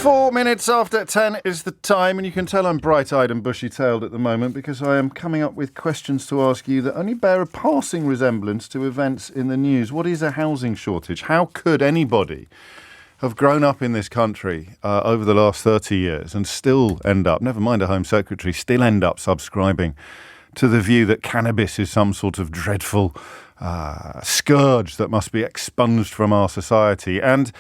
4 minutes after 10 is the time, and you can tell I'm bright-eyed and bushy-tailed at the moment because I am coming up with questions to ask you that only bear a passing resemblance to events in the news. What is a housing shortage? How could anybody have grown up in this country over the last 30 years and still end up, never mind a Home Secretary, still end up subscribing to the view that cannabis is some sort of dreadful scourge that must be expunged from our society? And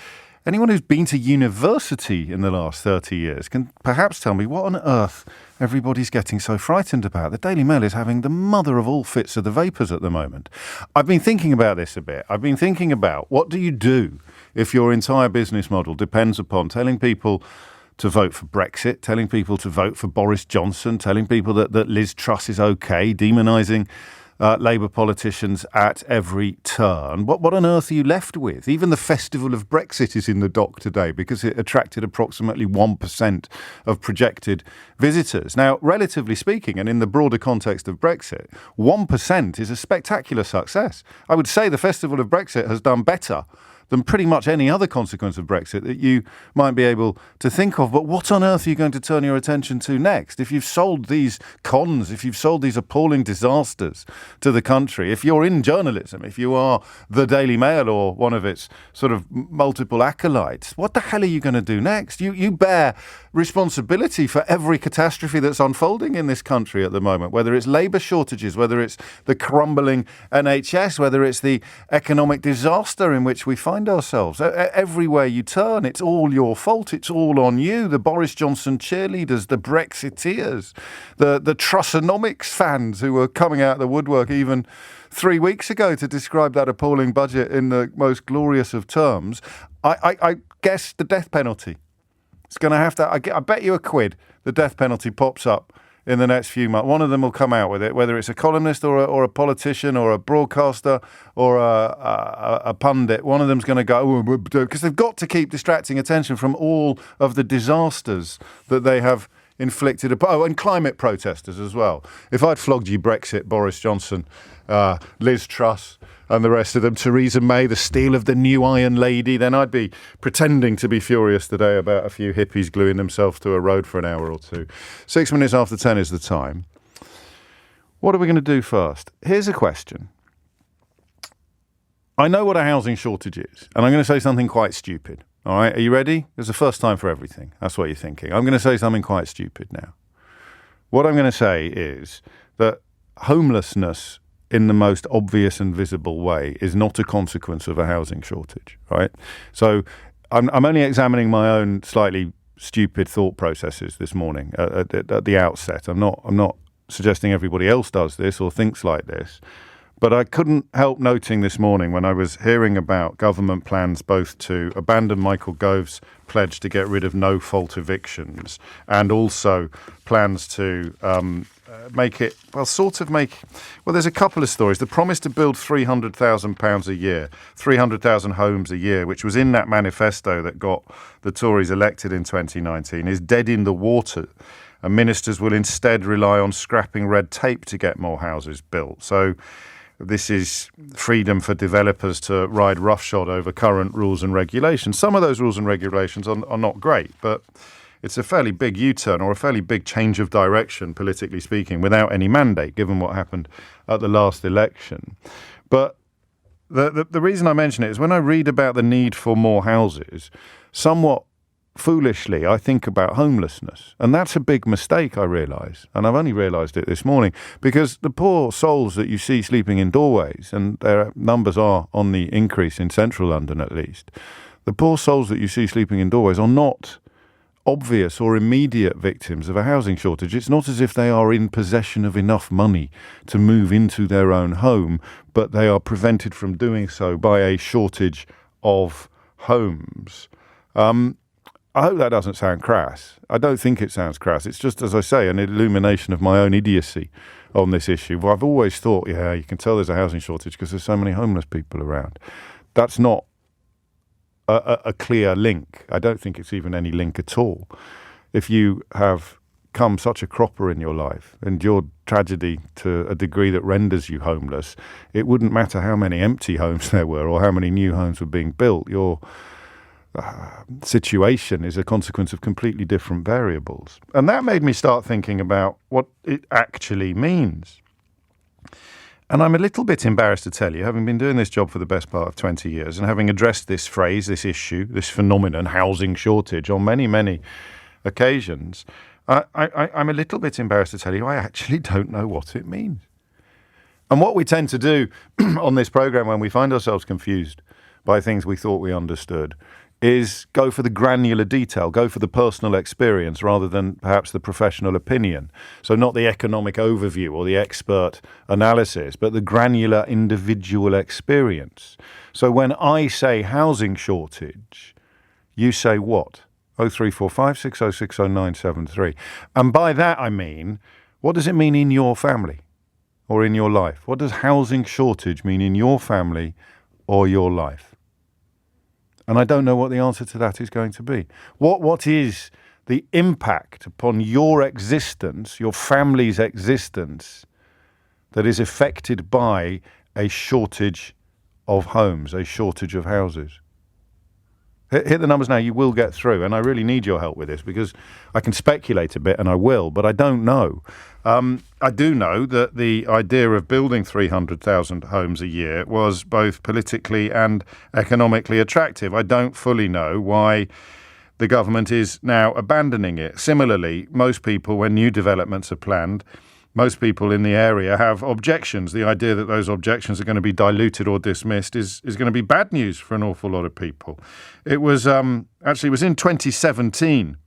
anyone who's been to university in the last 30 years can perhaps tell me what on earth everybody's getting so frightened about. The Daily Mail is having the mother of all fits of the vapours at the moment. I've been thinking about this a bit. I've been thinking about what do you do if your entire business model depends upon telling people to vote for Brexit, telling people to vote for Boris Johnson, telling people that Liz Truss is okay, demonising Labour politicians at every turn. What on earth are you left with? Even the festival of Brexit is in the dock today because it attracted approximately 1% of projected visitors. Now, relatively speaking, and in the broader context of Brexit, 1% is a spectacular success. I would say the festival of Brexit has done better than pretty much any other consequence of Brexit that you might be able to think of. But what on earth are you going to turn your attention to next? If you've sold these cons, if you've sold these appalling disasters to the country, if you're in journalism, if you are the Daily Mail or one of its sort of multiple acolytes, what the hell are you going to do next? You bear responsibility for every catastrophe that's unfolding in this country at the moment, whether it's labour shortages, whether it's the crumbling NHS, whether it's the economic disaster in which we find ourselves. Everywhere you turn, it's all your fault. It's all on you. The Boris Johnson cheerleaders, the Brexiteers, the Trussonomics fans who were coming out of the woodwork even 3 weeks ago to describe that appalling budget in the most glorious of terms. I guess the death penalty. It's going to have to, I bet you £1, the death penalty pops up in the next few months. One of them will come out with it, whether it's a columnist or a politician or a broadcaster or a pundit. One of them's going to go, because they've got to keep distracting attention from all of the disasters that they have inflicted. And climate protesters as well. If I'd flogged you Brexit, Boris Johnson, Liz Truss, and the rest of them, Theresa May, the steel of the new Iron Lady, then I'd be pretending to be furious today about a few hippies gluing themselves to a road for an hour or two. 6 minutes after 10 is the time. What are we going to do first? Here's a question. I know what a housing shortage is, and I'm going to say something quite stupid. All right, are you ready? It's the first time for everything. That's what you're thinking. I'm going to say something quite stupid now. What I'm going to say is that homelessness in the most obvious and visible way is not a consequence of a housing shortage, right? So I'm only examining my own slightly stupid thought processes this morning at the outset. I'm not suggesting everybody else does this or thinks like this. But I couldn't help noting this morning when I was hearing about government plans both to abandon Michael Gove's pledge to get rid of no-fault evictions and also plans to there's a couple of stories. The promise to build £300,000 a year, 300,000 homes a year, which was in that manifesto that got the Tories elected in 2019, is dead in the water. And ministers will instead rely on scrapping red tape to get more houses built. So this is freedom for developers to ride roughshod over current rules and regulations. Some of those rules and regulations are not great, but it's a fairly big U-turn or a fairly big change of direction, politically speaking, without any mandate, given what happened at the last election. But the reason I mention it is when I read about the need for more houses, somewhat foolishly, I think about homelessness. And that's a big mistake, I realise. And I've only realised it this morning because the poor souls that you see sleeping in doorways, and their numbers are on the increase in central London at least, the poor souls that you see sleeping in doorways are not obvious or immediate victims of a housing shortage. It's not as if they are in possession of enough money to move into their own home, but they are prevented from doing so by a shortage of homes. I hope that doesn't sound crass. I don't think it sounds crass. It's just, as I say, an illumination of my own idiocy on this issue. Well, I've always thought, you can tell there's a housing shortage because there's so many homeless people around. That's not a clear link. I don't think it's even any link at all. If you have come such a cropper in your life, endured tragedy to a degree that renders you homeless, it wouldn't matter how many empty homes there were or how many new homes were being built. situation is a consequence of completely different variables. And that made me start thinking about what it actually means. And I'm a little bit embarrassed to tell you, having been doing this job for the best part of 20 years and having addressed this phrase, this issue, this phenomenon, housing shortage, on many, many occasions, I'm a little bit embarrassed to tell you I actually don't know what it means. And what we tend to do on this program when we find ourselves confused by things we thought we understood is go for the granular detail, go for the personal experience rather than perhaps the professional opinion. So not the economic overview or the expert analysis, but the granular individual experience. So when I say housing shortage, you say what? 0345 606 0973. And by that I mean, what does it mean in your family or in your life? What does housing shortage mean in your family or your life? And I don't know what the answer to that is going to be. What is the impact upon your existence, your family's existence, that is affected by a shortage of homes, a shortage of houses? Hit the numbers now, you will get through. And I really need your help with this because I can speculate a bit and I will, but I don't know. I do know that the idea of building 300,000 homes a year was both politically and economically attractive. I don't fully know why the government is now abandoning it. Similarly, most people, when new developments are planned, most people in the area have objections. The idea that those objections are going to be diluted or dismissed is going to be bad news for an awful lot of people. It was it was in 2017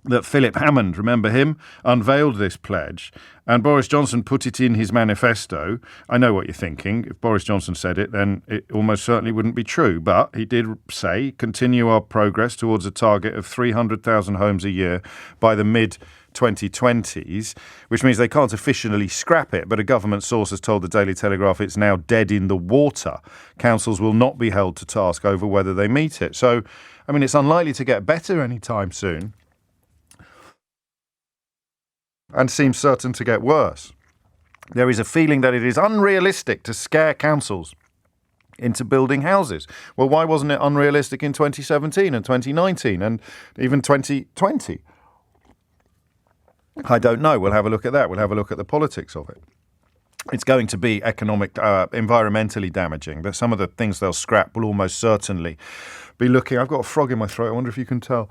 that Philip Hammond, remember him, unveiled this pledge, and Boris Johnson put it in his manifesto. I know what you're thinking. If Boris Johnson said it, then it almost certainly wouldn't be true. But he did say, continue our progress towards a target of 300,000 homes a year by the mid-2020s, which means they can't officially scrap it, but a government source has told the Daily Telegraph it's now dead in the water. Councils will not be held to task over whether they meet it. So, I mean, it's unlikely to get better anytime soon, and seems certain to get worse. There is a feeling that it is unrealistic to scare councils into building houses. Well, why wasn't it unrealistic in 2017 and 2019 and even 2020? I don't know. We'll have a look at that. We'll have a look at the politics of it. It's going to be environmentally damaging, but some of the things they'll scrap will almost certainly be looking... I've got a frog in my throat. I wonder if you can tell.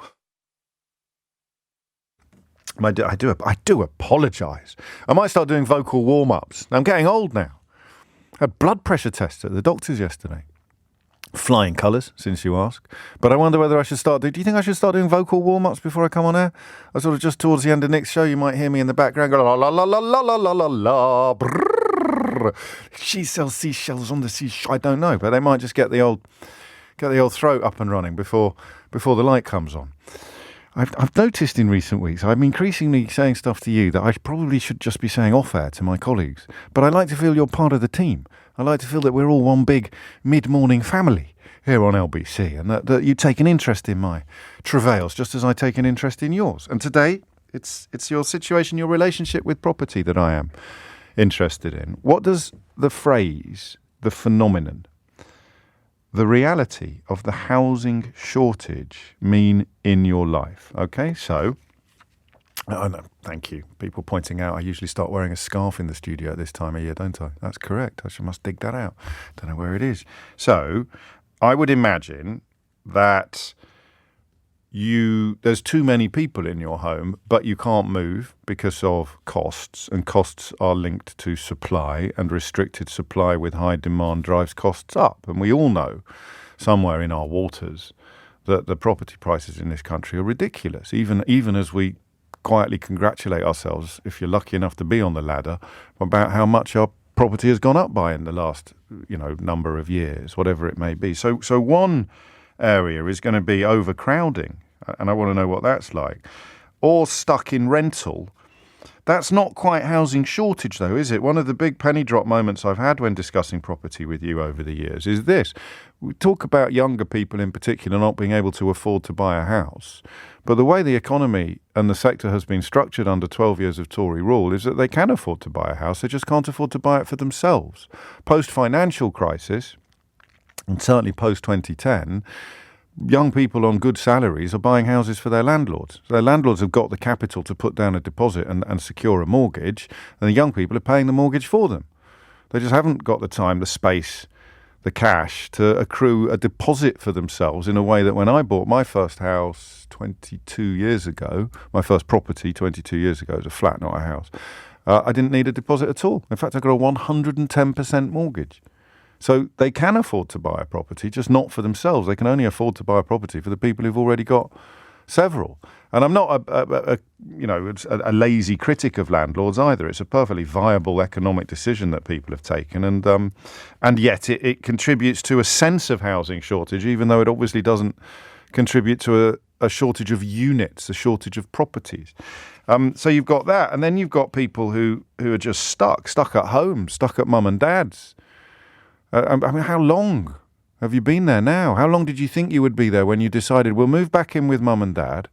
I do apologise. I might start doing vocal warm-ups. I'm getting old now. I had blood pressure tests at the doctor's yesterday. Flying colours, since you ask. But I wonder whether I should do you think I should start doing vocal warm-ups before I come on air? I sort of just towards the end of Nick's show, you might hear me in the background go la la la la la la la la la. Brrr. She sells seashells on the seashore. I don't know, but they might just get the old throat up and running before the light comes on. I've noticed in recent weeks, I'm increasingly saying stuff to you that I probably should just be saying off-air to my colleagues. But I like to feel you're part of the team. I like to feel that we're all one big mid-morning family here on LBC, and that you take an interest in my travails just as I take an interest in yours. And today, it's your situation, your relationship with property that I am interested in. What does the phrase, the phenomenon, the reality of the housing shortage mean in your life? Okay, so, oh no, thank you. People pointing out I usually start wearing a scarf in the studio at this time of year, don't I? That's correct. I must dig that out. Don't know where it is. So, I would imagine that there's too many people in your home, but you can't move because of costs, and costs are linked to supply, and restricted supply with high demand drives costs up. And we all know somewhere in our waters that the property prices in this country are ridiculous, even as we quietly congratulate ourselves, if you're lucky enough to be on the ladder, about how much our property has gone up by in the last number of years, whatever it may be. So one area is going to be overcrowding, and I want to know what that's like. Or stuck in rental. That's not quite housing shortage, though, is it? One of the big penny drop moments I've had when discussing property with you over the years is this. We talk about younger people in particular not being able to afford to buy a house. But the way the economy and the sector has been structured under 12 years of Tory rule is that they can afford to buy a house. They just can't afford to buy it for themselves. Post-financial crisis, and certainly post-2010, young people on good salaries are buying houses for their landlords. So their landlords have got the capital to put down a deposit and secure a mortgage, and the young people are paying the mortgage for them. They just haven't got the time, the space, the cash to accrue a deposit for themselves in a way that when I bought my first house 22 years ago, my first property 22 years ago, it was a flat, not a house, I didn't need a deposit at all. In fact, I got a 110% mortgage. So they can afford to buy a property, just not for themselves. They can only afford to buy a property for the people who've already got several. And I'm not a lazy critic of landlords either. It's a perfectly viable economic decision that people have taken, and yet it contributes to a sense of housing shortage, even though it obviously doesn't contribute to a shortage of units, a shortage of properties. So you've got that, and then you've got people who are just stuck at home, stuck at mum and dad's. I mean, how long have you been there now? How long did you think you would be there when you decided we'll move back in with mum and dad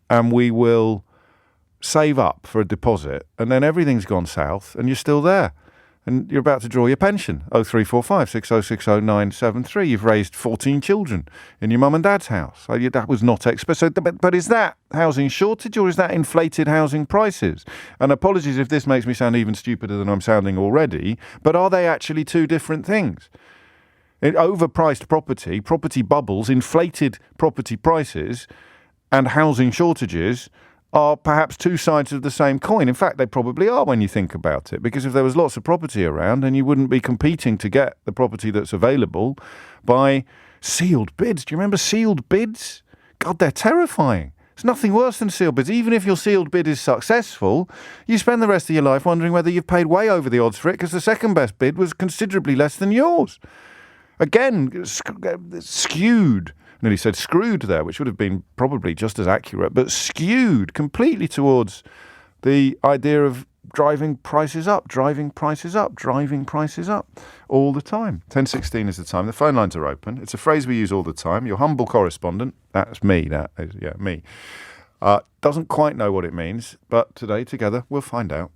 and we will save up for a deposit, and then everything's gone south and you're still there and you're about to draw your pension? 0345 6060 973. You've raised 14 children in your mum and dad's house. That was not expected. But is that housing shortage or is that inflated housing prices? And apologies if this makes me sound even stupider than I'm sounding already, but are they actually two different things? Overpriced property bubbles, inflated property prices, and housing shortages are perhaps two sides of the same coin. In fact, they probably are when you think about it, because if there was lots of property around, then you wouldn't be competing to get the property that's available by sealed bids. Do you remember sealed bids? God, they're terrifying. It's nothing worse than sealed bids. Even if your sealed bid is successful, you spend the rest of your life wondering whether you've paid way over the odds for it because the second best bid was considerably less than yours. Again, skewed. Nearly said screwed there, which would have been probably just as accurate, but skewed completely towards the idea of driving prices up all the time. 10:16 is the time. The phone lines are open. It's a phrase we use all the time. Your humble correspondent, that's me, me, doesn't quite know what it means, but today together we'll find out.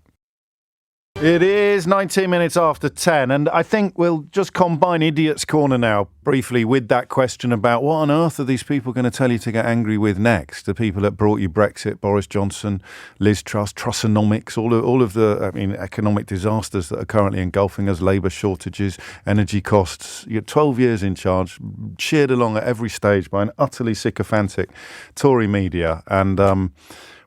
It is 19 minutes after 10, and I think we'll just combine Idiot's Corner now briefly with that question about what on earth are these people going to tell you to get angry with next? The people that brought you Brexit, Boris Johnson, Liz Truss, Trussonomics, all of the economic disasters that are currently engulfing us, labour shortages, energy costs. You're 12 years in charge, cheered along at every stage by an utterly sycophantic Tory media, and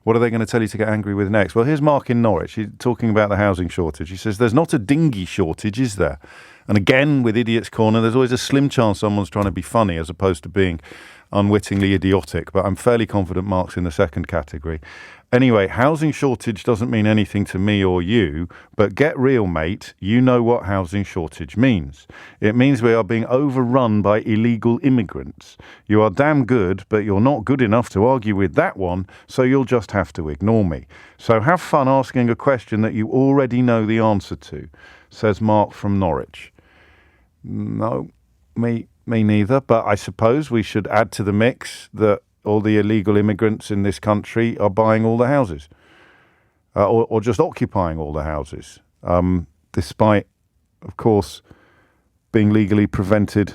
what are they going to tell you to get angry with next? Well, here's Mark in Norwich. He's talking about the housing shortage. He says, there's not a dinghy shortage, is there? And again, with Idiot's Corner, there's always a slim chance someone's trying to be funny as opposed to being unwittingly idiotic. But I'm fairly confident Mark's in the second category. Anyway, housing shortage doesn't mean anything to me or you, but get real, mate. You know what housing shortage means. It means we are being overrun by illegal immigrants. You are damn good, but you're not good enough to argue with that one, so you'll just have to ignore me. So have fun asking a question that you already know the answer to, says Mark from Norwich. No, me neither, but I suppose we should add to the mix that all the illegal immigrants in this country are buying all the houses, or just occupying all the houses, despite, of course, being legally prevented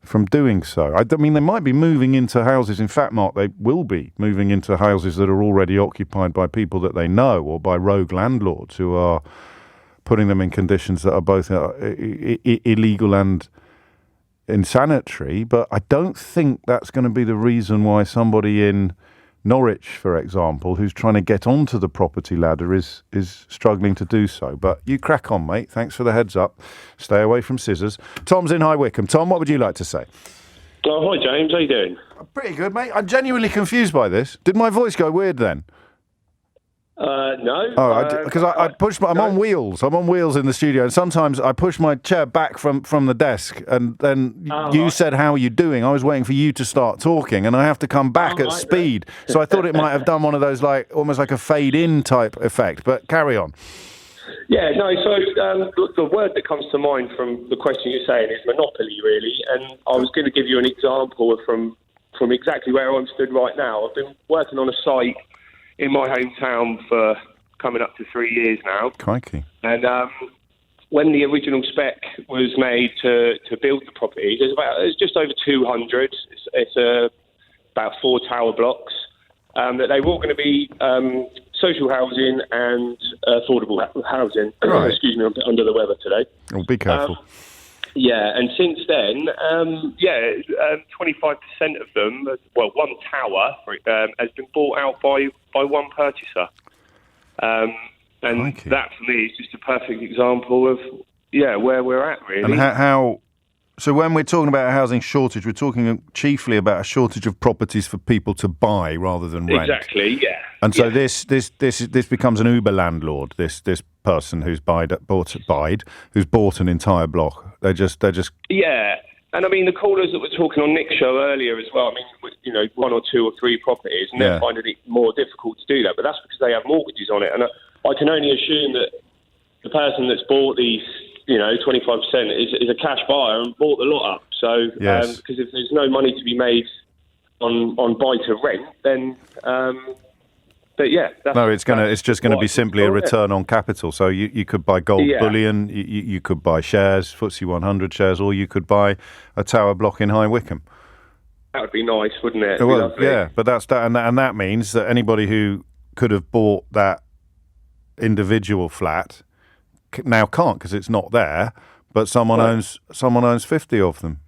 from doing so. I mean, they might be moving into houses. In fact, Mark, they will be moving into houses that are already occupied by people that they know, or by rogue landlords who are putting them in conditions that are both illegal and insanitary. But I don't think that's going to be the reason why somebody in Norwich, for example, who's trying to get onto the property ladder is struggling to do so. But you crack on, mate. Thanks for the heads up. Stay away from scissors. Tom's in High Wycombe. Tom, what would you like to say? Oh, hi, James. How you doing? Pretty good, mate. I'm genuinely confused by this. Did my voice go weird then? No. Oh, because I push. I'm on wheels. I'm on wheels in the studio, and sometimes I push my chair back from the desk, and then you said, "How are you doing?" I was waiting for you to start talking, and I have to come back at speed. So I thought it might have done one of those, almost like a fade-in type effect. But carry on. Yeah, no. So the word that comes to mind from the question you're saying is monopoly, really. And I was going to give you an example from exactly where I'm stood right now. I've been working on a site in my hometown for coming up to 3 years now. Crikey. And when the original spec was made to build the property, there's just over 200. It's about 4 tower blocks. That they were all going to be social housing and affordable housing. Right. Excuse me, I'm a bit under the weather today. Oh, be careful. And since then, 25% of them, one tower has been bought out by one purchaser. And Crikey. that, for me, is just a perfect example of, where we're at, really. And how? So when we're talking about a housing shortage, we're talking chiefly about a shortage of properties for people to buy rather than rent. Exactly, yeah. And so this becomes an Uber landlord. This person who's bought an entire block. They're just. Yeah. And I mean, the callers that were talking on Nick's show earlier as well, I mean, 1 or 2 or 3 properties, and they're finding it more difficult to do that. But that's because they have mortgages on it. And I can only assume that the person that's bought these, 25% is a cash buyer and bought the lot up. So, because if there's no money to be made on buy to rent, then, it's just going to be simply a return on capital. So you could buy gold bullion, you could buy shares, FTSE 100 shares, or you could buy a tower block in High Wycombe. That would be nice, wouldn't it? Well, yeah, but that's that, and that means that anybody who could have bought that individual flat now can't because it's not there, but someone owns 50 of them.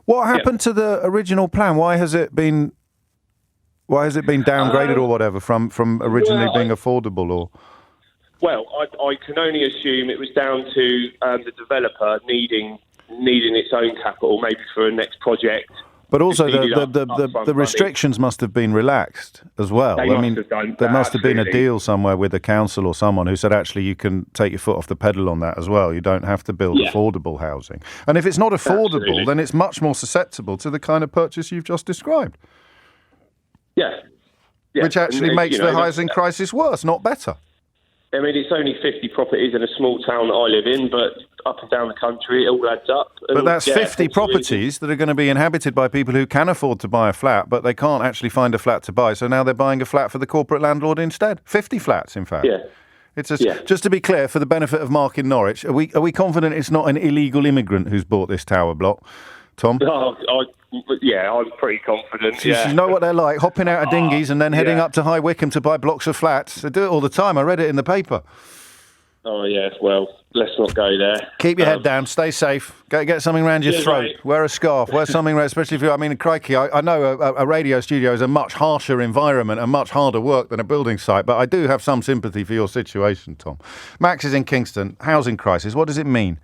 What happened to the original plan? Why has it been downgraded or whatever from originally being affordable? Or I can only assume it was down to the developer needing its own capital, maybe for a next project. But also the restrictions must have been relaxed as well. There must have been a deal somewhere with the council or someone who said, actually, you can take your foot off the pedal on that as well. You don't have to build affordable housing. And if it's not affordable, then it's much more susceptible to the kind of purchase you've just described. Yeah. Which actually makes the housing crisis worse, not better. I mean, it's only 50 properties in a small town that I live in, but up and down the country, it all adds up. But that's 50 properties that are going to be inhabited by people who can afford to buy a flat, but they can't actually find a flat to buy. So now they're buying a flat for the corporate landlord instead. 50 flats, in fact. Yeah. Just to be clear, for the benefit of Mark in Norwich, are we confident it's not an illegal immigrant who's bought this tower block, Tom? I'm pretty confident. You know what they're like, hopping out of dinghies and then heading up to High Wycombe to buy blocks of flats. They do it all the time. I read it in the paper. Oh, yeah, well, let's not go there. Keep your head down, stay safe, get something around your throat, mate. Wear a scarf, wear something around, especially if crikey, I know a radio studio is a much harsher environment and much harder work than a building site, but I do have some sympathy for your situation, Tom. Max is in Kingston, housing crisis, what does it mean?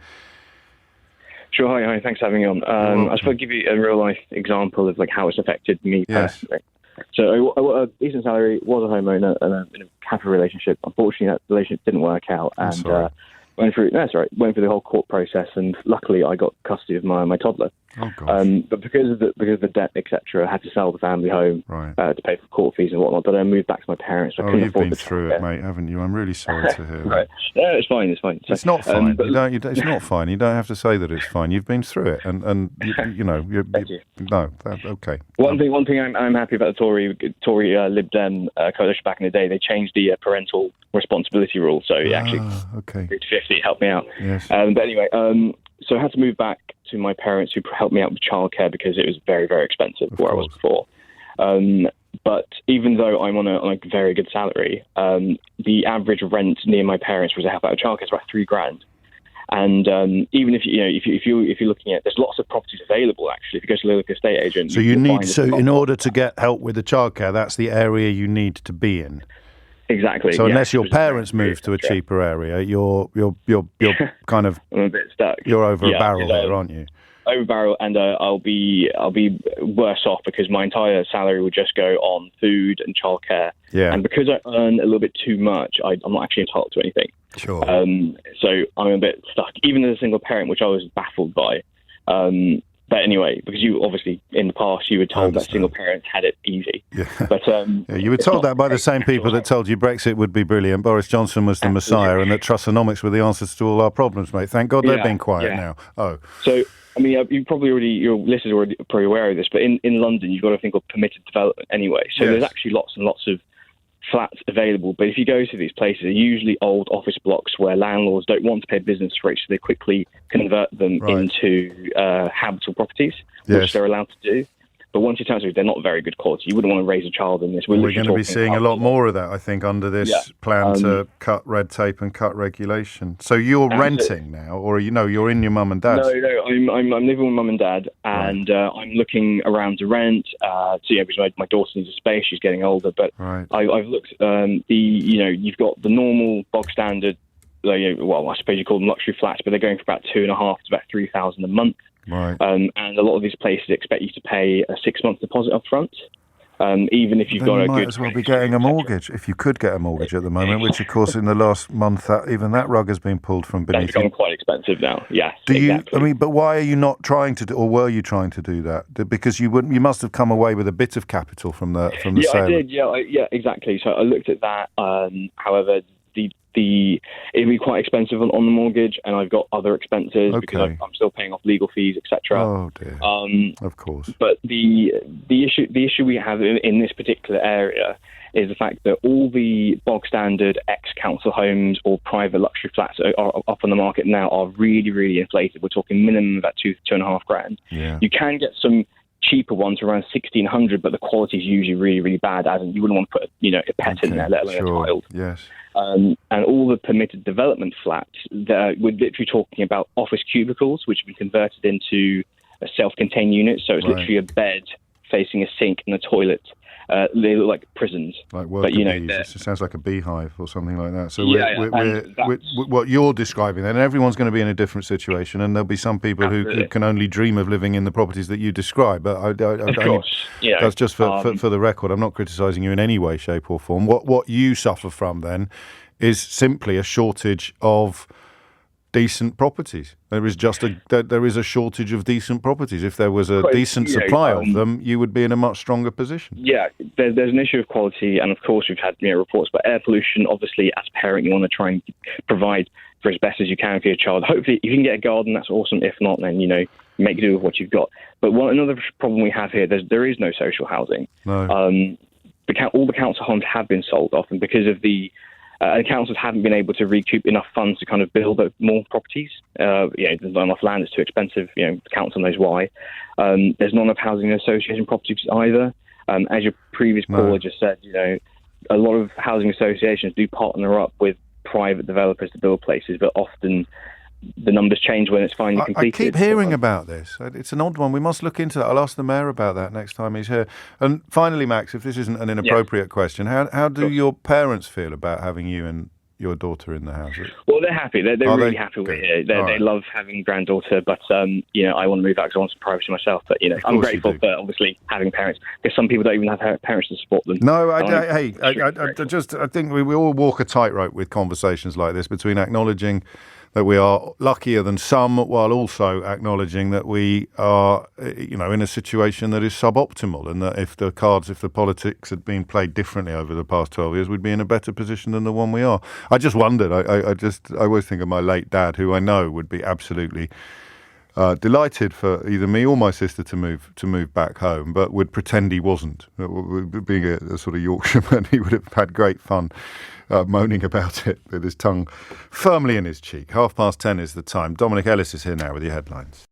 Sure, hi, thanks for having me on. I was going to give you a real-life example of how it's affected me personally. So I got a decent salary, was a homeowner, and in a capital relationship. Unfortunately, that relationship didn't work out, and went through the whole court process, and luckily I got custody of my toddler. Oh, gosh. But because of the debt, etc., I had to sell the family home to pay for court fees and whatnot. But I moved back to my parents. So I couldn't afford you've been through it, mate, haven't you? I'm really sorry to hear that. Right. No, it's fine. So, it's not fine. It's not fine. You don't have to say that it's fine. You've been through it, and okay. One thing I'm happy about the Tory Lib Dem coalition back in the day. They changed the parental responsibility rule, so it actually 50 helped me out. Yes. But anyway, so I had to move back to my parents, who helped me out with childcare because it was very, very expensive where I was before. But even though I'm on a very good salary, the average rent near my parents was to help out with childcare is about £3,000. And even if you're looking at, there's lots of properties available. Actually, if you go to the local estate agent, so in order to get help with the childcare, that's the area you need to be in. Exactly. So unless your parents move to a cheaper area, you're kind of I'm a bit stuck. You're over a barrel there, aren't you? Over a barrel, and I'll be worse off because my entire salary would just go on food and childcare. Yeah. And because I earn a little bit too much, I'm not actually entitled to anything. Sure. So I'm a bit stuck, even as a single parent, which I was baffled by. But anyway, because you obviously in the past you were told that single parents had it easy. Yeah. But you were told that by the same people that told you Brexit would be brilliant, Boris Johnson was the Messiah, and that Trussonomics were the answers to all our problems, mate. Thank God they've been quiet now. Oh. So I mean, your listeners are already probably aware of this, but in London you've got a thing called permitted development anyway. So there's actually lots and lots of flats available. But if you go to these places, they're usually old office blocks where landlords don't want to pay business rates, so they quickly convert them into habitable properties, which they're allowed to do. But once you turn to it, they're not very good quality. You wouldn't want to raise a child in this. We're going to be seeing a lot more of that, I think, under this plan to cut red tape and cut regulation. So you're renting now, or you're in your mum and dad's? No, I'm living with mum and dad, and I'm looking around to rent. Because my daughter needs a space. She's getting older, but I've looked. You've got the normal bog standard. Well, I suppose you call them luxury flats, but they're going for about 2,500 to about 3,000 a month. Right. And a lot of these places expect you to pay a 6-month deposit up front, even if you've got a good... You might as well be getting a mortgage, if you could get a mortgage at the moment, which, of course, in the last month, even that rug has been pulled from beneath you. It's become quite expensive now, yes, exactly. But why are you not trying to do, or were you trying to do that? Because you must have come away with a bit of capital from the sale. Yeah, I did, yeah, exactly. So I looked at that, however... It'd be quite expensive on the mortgage, and I've got other expenses because I'm still paying off legal fees, etc. Oh dear. Of course. But the issue we have in this particular area is the fact that all the bog standard ex-council homes or private luxury flats are up on the market now are really, really inflated. We're talking minimum about $2,500. Yeah. You can get some cheaper ones around 1,600, but the quality is usually really, really bad. As in, you wouldn't want to put a pet in there, let alone a child. Yes. And all the permitted development flats, we're literally talking about office cubicles, which have been converted into a self-contained unit. So it's literally a bed facing a sink and a toilet. They look like prisons. Like worker bees. It sounds like a beehive or something like that. So what you're describing then, everyone's going to be in a different situation, and there'll be some people who can only dream of living in the properties that you describe. But that's just for the record. I'm not criticising you in any way, shape or form. What you suffer from then is simply a shortage of decent properties. There is a shortage of decent properties. If there was a decent supply of them, you would be in a much stronger position. Yeah, there's an issue of quality, and of course we've had reports about air pollution. Obviously, as a parent, you want to try and provide for as best as you can for your child. Hopefully, if you can get a garden, that's awesome. If not, then make do with what you've got. But another problem we have here, there is no social housing. No. All the council homes have been sold off, and because of the councils haven't been able to recoup enough funds to kind of build more properties. There's not enough land; it's too expensive. The council knows why. There's not enough housing association properties either. As your previous caller just said, a lot of housing associations do partner up with private developers to build places, but often the numbers change when it's finally completed. I keep hearing about this. It's an odd one. We must look into that. I'll ask the mayor about that next time he's here. And finally, Max, if this isn't an inappropriate question, how do your parents feel about having you and your daughter in the house? Well, they're happy. They're really happy we're here. They love having a granddaughter, but I want to move out because I want some privacy myself. But I'm grateful for obviously having parents, because some people don't even have parents to support them. No, I think we all walk a tightrope with conversations like this between acknowledging that we are luckier than some, while also acknowledging that we are, in a situation that is suboptimal, and that if the politics had been played differently over the past 12 years, we'd be in a better position than the one we are. I just wondered. I always think of my late dad, who I know would be absolutely delighted for either me or my sister to move back home, but would pretend he wasn't. Being a sort of Yorkshireman, he would have had great fun moaning about it with his tongue firmly in his cheek. 10:30 is the time. Dominic Ellis is here now with your headlines.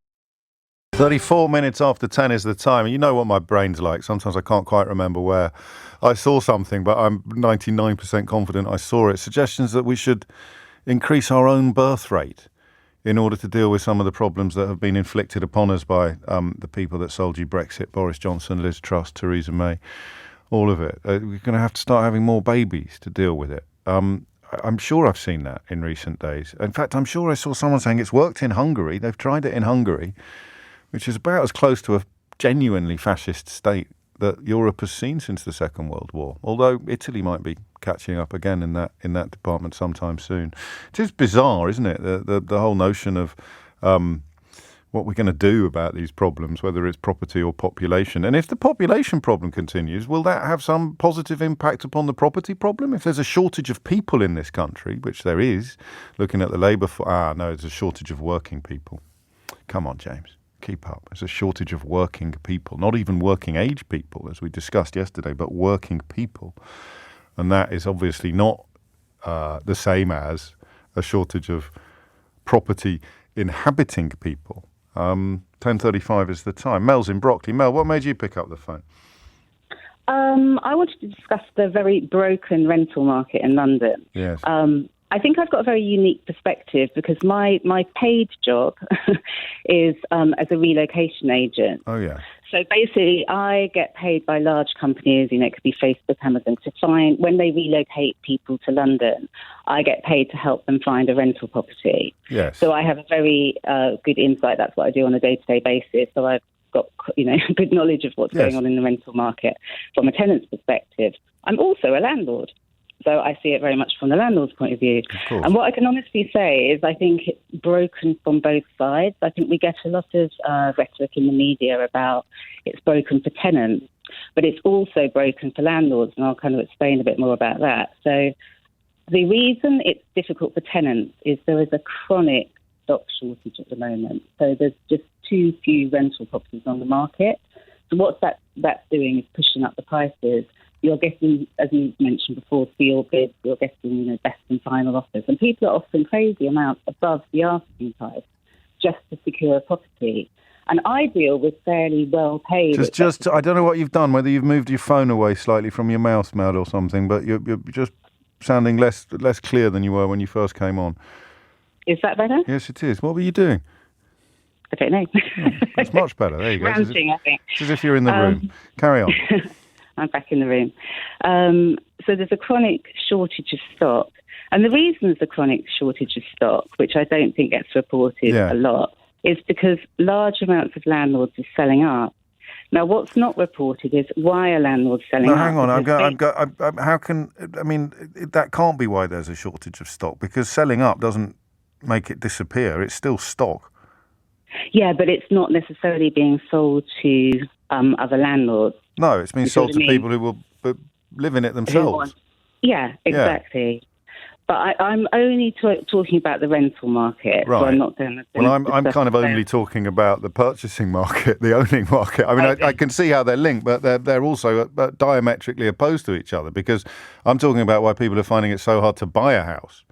34 minutes after 10 is the time. You know what my brain's like. Sometimes I can't quite remember where I saw something, but I'm 99% confident I saw it. Suggestions that we should increase our own birth rate in order to deal with some of the problems that have been inflicted upon us by the people that sold you Brexit, Boris Johnson, Liz Truss, Theresa May, all of it. We're going to have to start having more babies to deal with it. I'm sure I've seen that in recent days. In fact, I'm sure I saw someone saying it's worked in Hungary. They've tried it in Hungary, which is about as close to a genuinely fascist state that Europe has seen since the Second World War, although Italy might be catching up again in that department sometime soon. It is bizarre, isn't it? The whole notion of what we're going to do about these problems, whether it's property or population. And if the population problem continues, will that have some positive impact upon the property problem? If there's a shortage of people in this country, which there is, looking at the labour there's a shortage of working people. Come on, James. Keep up. There's a shortage of working people, not even working age people, as we discussed yesterday, but working people. And that is obviously not the same as a shortage of property inhabiting people. 10:35 is the time. Mel's in Brockley. Mel, what made you pick up the phone? I wanted to discuss the very broken rental market in London. Yes. I think I've got a very unique perspective because my paid job is as a relocation agent. Oh, yeah. So basically, I get paid by large companies, it could be Facebook, Amazon, to find, when they relocate people to London, I get paid to help them find a rental property. Yes. So I have a very good insight. That's what I do on a day-to-day basis. So I've got, good knowledge of what's going on in the rental market from a tenant's perspective. I'm also a landlord. So I see it very much from the landlord's point of view. And what I can honestly say is I think it's broken from both sides. I think we get a lot of rhetoric in the media about it's broken for tenants, but it's also broken for landlords, and I'll kind of explain a bit more about that. So the reason it's difficult for tenants is there is a chronic stock shortage at the moment. So there's just too few rental properties on the market. So what that's doing is pushing up the prices. You're getting, as you mentioned before, field bids, you're getting, best and final offers. And people are offering crazy amounts above the asking price just to secure a property. And I deal with fairly well paid. Just, I don't know what you've done, whether you've moved your phone away slightly from your mouth, Mel, or something, but you're just sounding less clear than you were when you first came on. Is that better? Yes, it is. What were you doing? I don't know. It's much better. There you go. Ranting, I think. It's as if you're in the room. Carry on. I'm back in the room. So there's a chronic shortage of stock. And the reason there's a chronic shortage of stock, which I don't think gets reported a lot, is because large amounts of landlords are selling up. Now, what's not reported is why are landlords selling up? Hang on. That can't be why there's a shortage of stock, because selling up doesn't make it disappear. It's still stock. Yeah, but it's not necessarily being sold to other landlords. No, it's being sold to people who will live in it themselves. Yeah, exactly. Yeah. But I'm only talking about the rental market. Right. So I'm not doing Well, I'm kind of only talking about the purchasing market, the owning market. I mean, I can see how they're linked, but they're also diametrically opposed to each other, because I'm talking about why people are finding it so hard to buy a house.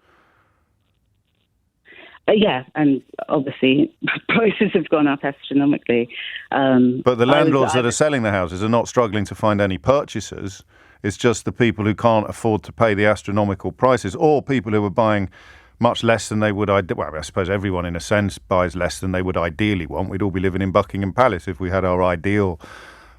Yeah, and obviously prices have gone up astronomically. But the landlords that are selling the houses are not struggling to find any purchasers. It's just the people who can't afford to pay the astronomical prices, or people who are buying much less than they would. Well, I suppose everyone in a sense buys less than they would ideally want. We'd all be living in Buckingham Palace if we had our ideal.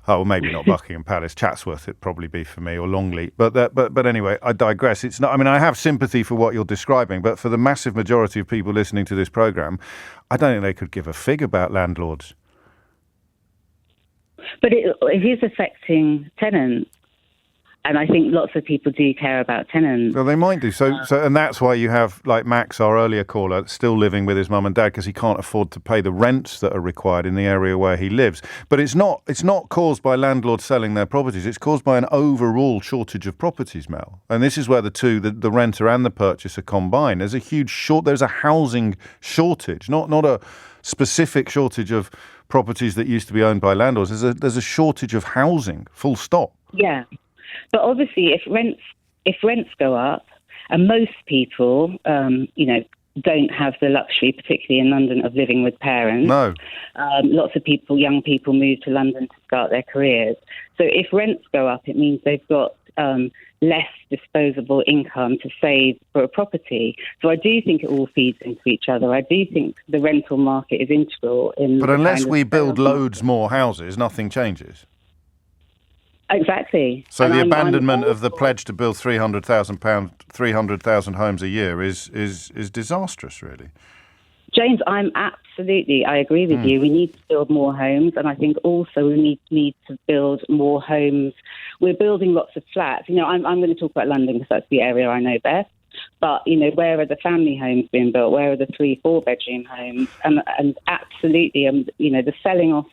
Oh, well, maybe not Buckingham Palace, Chatsworth it'd probably be for me, or Longleat. But anyway, I digress. It's not. I mean, I have sympathy for what you're describing, but for the massive majority of people listening to this programme, I don't think they could give a fig about landlords. But it is affecting tenants. And I think lots of people do care about tenants. Well, they might do. So, and that's why you have, like Max, our earlier caller, still living with his mum and dad because he can't afford to pay the rents that are required in the area where he lives. But it's not caused by landlords selling their properties. It's caused by an overall shortage of properties, Mel. And this is where the renter and the purchaser combine. There's a housing shortage, not a specific shortage of properties that used to be owned by landlords. There's a shortage of housing, full stop. Yeah. But obviously, if rents go up, and most people, don't have the luxury, particularly in London, of living with parents. No. Lots of people, young people, move to London to start their careers. So if rents go up, it means they've got less disposable income to save for a property. So I do think it all feeds into each other. I do think the rental market is integral in. But unless we build loads more houses, nothing changes. Exactly. So the abandonment of the pledge to build 300,000 homes a year is disastrous, really. James, I agree with you. We need to build more homes, and I think also we need to build more homes. We're building lots of flats. I'm going to talk about London because that's the area I know best. But, where are the family homes being built? Where are the 3-4 bedroom homes? And absolutely, the selling off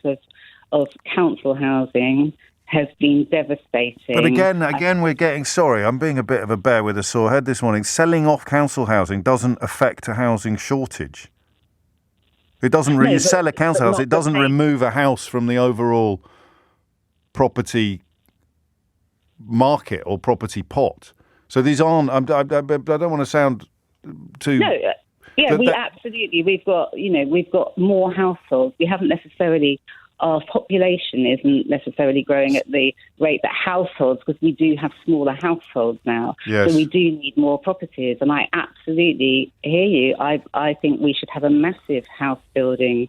of council housing has been devastating. But again, we're getting, sorry, I'm being a bit of a bear with a sore head this morning. Selling off council housing doesn't affect a housing shortage. It doesn't sell a council house. It doesn't remove a house from the overall property market or property pot. So these aren't. I don't want to sound too. No, absolutely. We've got more households. We haven't necessarily. Our population isn't necessarily growing at the rate that households, because we do have smaller households now. Yes. So we do need more properties. And I absolutely hear you. I think we should have a massive house building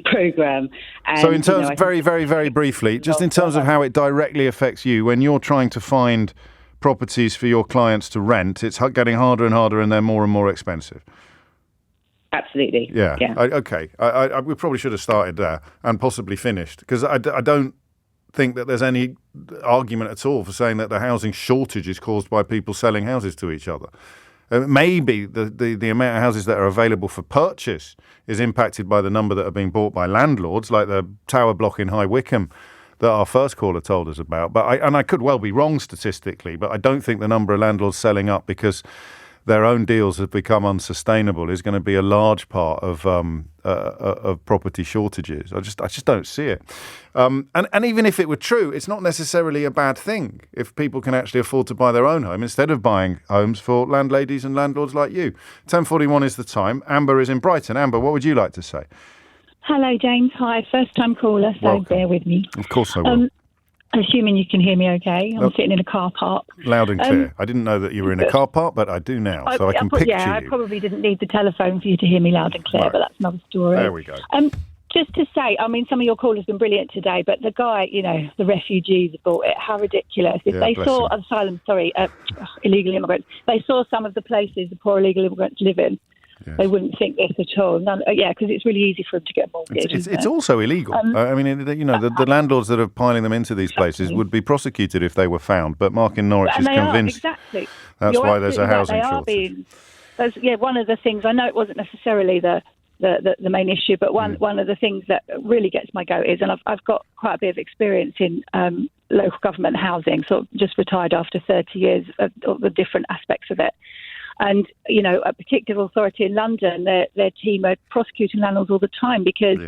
programme. So in terms, very, very, very briefly, just in terms of how it directly affects you, when you're trying to find properties for your clients to rent, it's getting harder and harder and they're more and more expensive. Absolutely. Yeah. Okay. We probably should have started there and possibly finished, because I don't think that there's any argument at all for saying that the housing shortage is caused by people selling houses to each other. Maybe the amount of houses that are available for purchase is impacted by the number that are being bought by landlords, like the tower block in High Wycombe that our first caller told us about. But I could well be wrong statistically, but I don't think the number of landlords selling up because their own deals have become unsustainable is going to be a large part of property shortages. I just don't see it. And even if it were true, it's not necessarily a bad thing if people can actually afford to buy their own home instead of buying homes for landladies and landlords like you. 10:41 is the time. Amber is in Brighton. Amber, what would you like to say? Hello, James. Hi, first-time caller, so Welcome. Bear with me. Of course I will. Assuming you can hear me okay. I'm sitting in a car park. Loud and clear. I didn't know that you were in a car park, but I do now, so I can picture you. I probably didn't need the telephone for you to hear me loud and clear, Right. but that's another story. There we go. Just to say, I mean, some of your callers have been brilliant today, but the guy, the refugees have bought it. How ridiculous. If they saw illegal immigrants, they saw some of the places the poor illegal immigrants live in. Yes. They wouldn't think this at all. Because it's really easy for them to get a mortgage. It's also illegal. The landlords that are piling them into these places would be prosecuted if they were found. But Mark in Norwich is convinced exactly. That's why there's a housing shortage. One of the things, I know it wasn't necessarily the main issue, but one of the things that really gets my goat is, and I've got quite a bit of experience in local government housing, sort of just retired after 30 years of the different aspects of it. And, a particular authority in London, their team are prosecuting landlords all the time because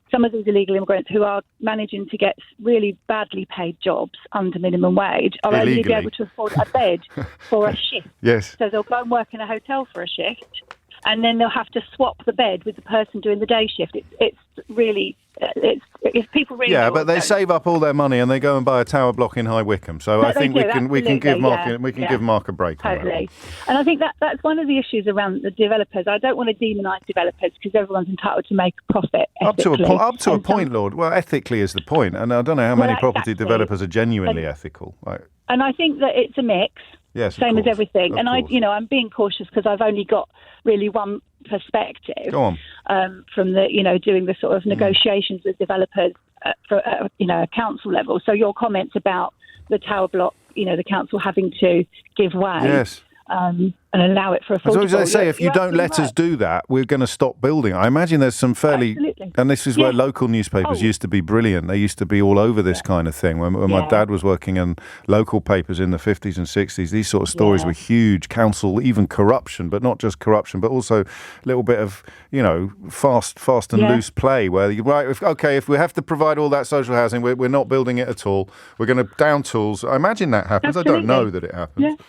some of these illegal immigrants who are managing to get really badly paid jobs under minimum wage are only able to afford a bed for a shift. Yes. So they'll go and work in a hotel for a shift, and then they'll have to swap the bed with the person doing the day shift. It's really... if people really but they save up all their money and they go and buy a tower block in High Wycombe. So I think we can give Mark a break. Totally. And I think that's one of the issues around the developers. I don't want to demonise developers because everyone's entitled to make a profit ethically. Up to a point, Lord. Well, ethically is the point, and I don't know how many property developers are genuinely ethical. And I think that it's a mix. Yes, same as everything. And I'm being cautious because I've only got really one perspective. Go on. From the doing the sort of negotiations with developers for a council level. So your comments about the tower block, the council having to give way. Yes. And allow it for affordable. As I say, if you don't let us do that, we're going to stop building. I imagine there's some fairly... Absolutely. And this is where local newspapers used to be brilliant. They used to be all over this kind of thing. When my dad was working in local papers in the 50s and 60s, these sort of stories were huge. Council, even corruption, but not just corruption, but also a little bit of, fast and loose play where, if we have to provide all that social housing, we're not building it at all. We're going to down tools. I imagine that happens. Absolutely. I don't know that it happens. Yeah.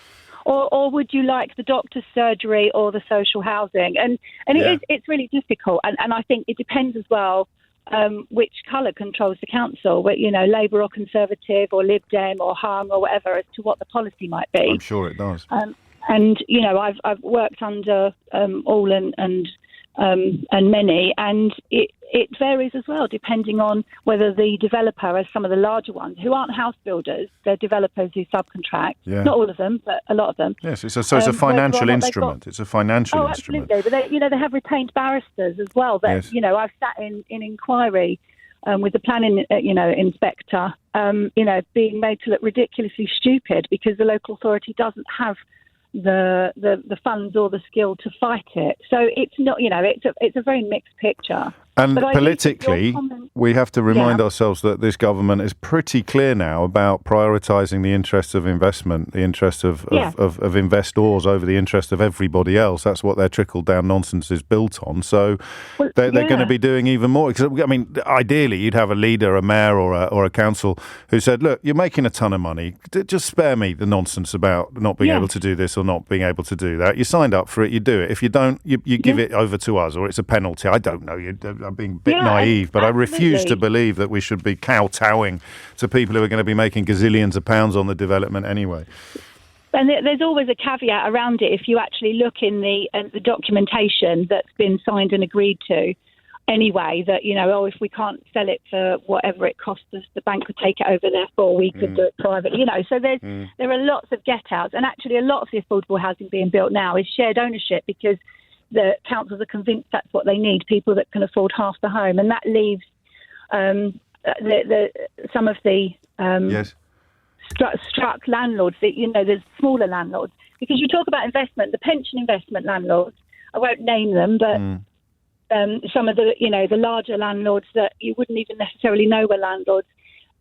Or would you like the doctor's surgery or the social housing? And it's really difficult. And I think it depends as well which colour controls the council, Labour or Conservative or Lib Dem or Hung or whatever, as to what the policy might be. I'm sure it does. I've worked under all and many, and it varies as well depending on whether the developer, as some of the larger ones who aren't house builders, they're developers who subcontract. Not all of them, but a lot of them. Yes, it's a financial instrument. It's a financial instrument. Absolutely, but they have retained barristers as well. That I've sat in inquiry with the planning inspector, being made to look ridiculously stupid because the local authority doesn't have the funds or the skill to fight it. So it's not, it's a very mixed picture. And But I do think politically, your comment- we have to remind ourselves that this government is pretty clear now about prioritising the interests of investment, the interests of investors over the interest of everybody else. That's what their trickle-down nonsense is built on. So they're going to be doing even more. I mean, ideally, you'd have a leader, a mayor or a council who said, look, you're making a ton of money. Just spare me the nonsense about not being able to do this or not being able to do that. You signed up for it, you do it. If you don't, you give it over to us, or it's a penalty. I don't know. I'm being a bit naive, but I refuse to believe that we should be kowtowing to people who are going to be making gazillions of pounds on the development anyway. And there's always a caveat around it. If you actually look in the documentation that's been signed and agreed to, anyway, that, if we can't sell it for whatever it costs us, the bank could take it over, therefore we could do it privately. So there are lots of get-outs. And actually a lot of the affordable housing being built now is shared ownership, because the councils are convinced that's what they need, people that can afford half the home. And that leaves some of the struck landlords, there's smaller landlords. Because you talk about investment, the pension investment landlords, I won't name them, but some of the, the larger landlords that you wouldn't even necessarily know were landlords.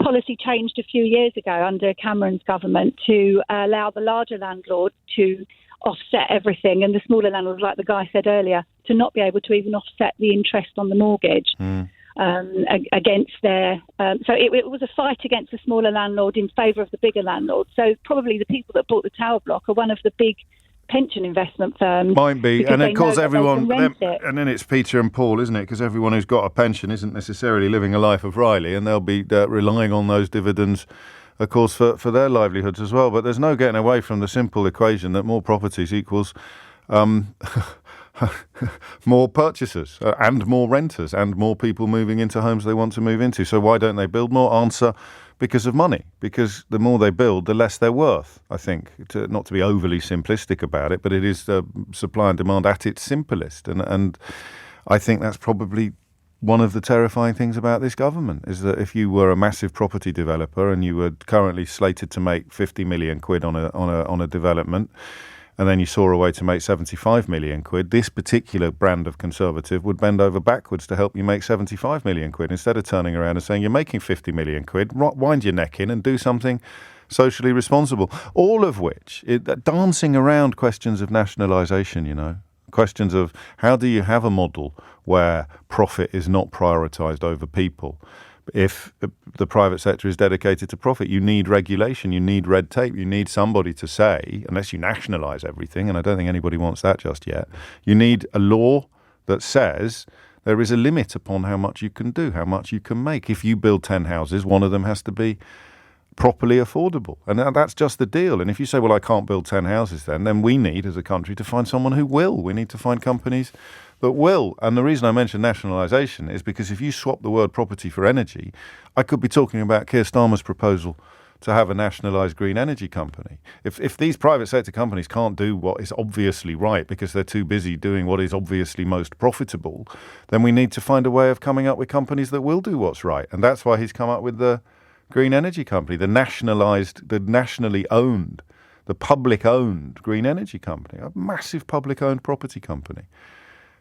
Policy changed a few years ago under Cameron's government to allow the larger landlords to offset everything, and the smaller landlords, like the guy said earlier, to not be able to even offset the interest on the mortgage against their... so it was a fight against the smaller landlord in favour of the bigger landlord. So probably the people that bought the tower block are one of the big pension investment firms. Might be, and of course everyone, and then it's Peter and Paul, isn't it? Because everyone who's got a pension isn't necessarily living a life of Riley, and they'll be relying on those dividends, of course, for their livelihoods as well. But there's no getting away from the simple equation that more properties equals more purchasers and more renters and more people moving into homes they want to move into. So why don't they build more? Answer: because of money. Because the more they build, the less they're worth, I think. Not to be overly simplistic about it, but it is supply and demand at its simplest. And I think that's probably one of the terrifying things about this government, is that if you were a massive property developer and you were currently slated to make 50 million quid on a development, and then you saw a way to make 75 million quid, this particular brand of Conservative would bend over backwards to help you make 75 million quid, instead of turning around and saying, you're making 50 million quid, wind your neck in and do something socially responsible. All of which, dancing around questions of nationalisation, questions of how do you have a model where profit is not prioritised over people. If the private sector is dedicated to profit, you need regulation, you need red tape, you need somebody to say, unless you nationalise everything, and I don't think anybody wants that just yet, you need a law that says there is a limit upon how much you can do, how much you can make. If you build 10 houses, one of them has to be properly affordable. And that's just the deal. And if you say, well, I can't build 10 houses then we need, as a country, to find someone who will. We need to find companies that will. And the reason I mention nationalisation is because if you swap the word property for energy, I could be talking about Keir Starmer's proposal to have a nationalised green energy company. If these private sector companies can't do what is obviously right because they're too busy doing what is obviously most profitable, then we need to find a way of coming up with companies that will do what's right. And that's why he's come up with the green energy company, the nationally owned, the public-owned green energy company, a massive public-owned property company.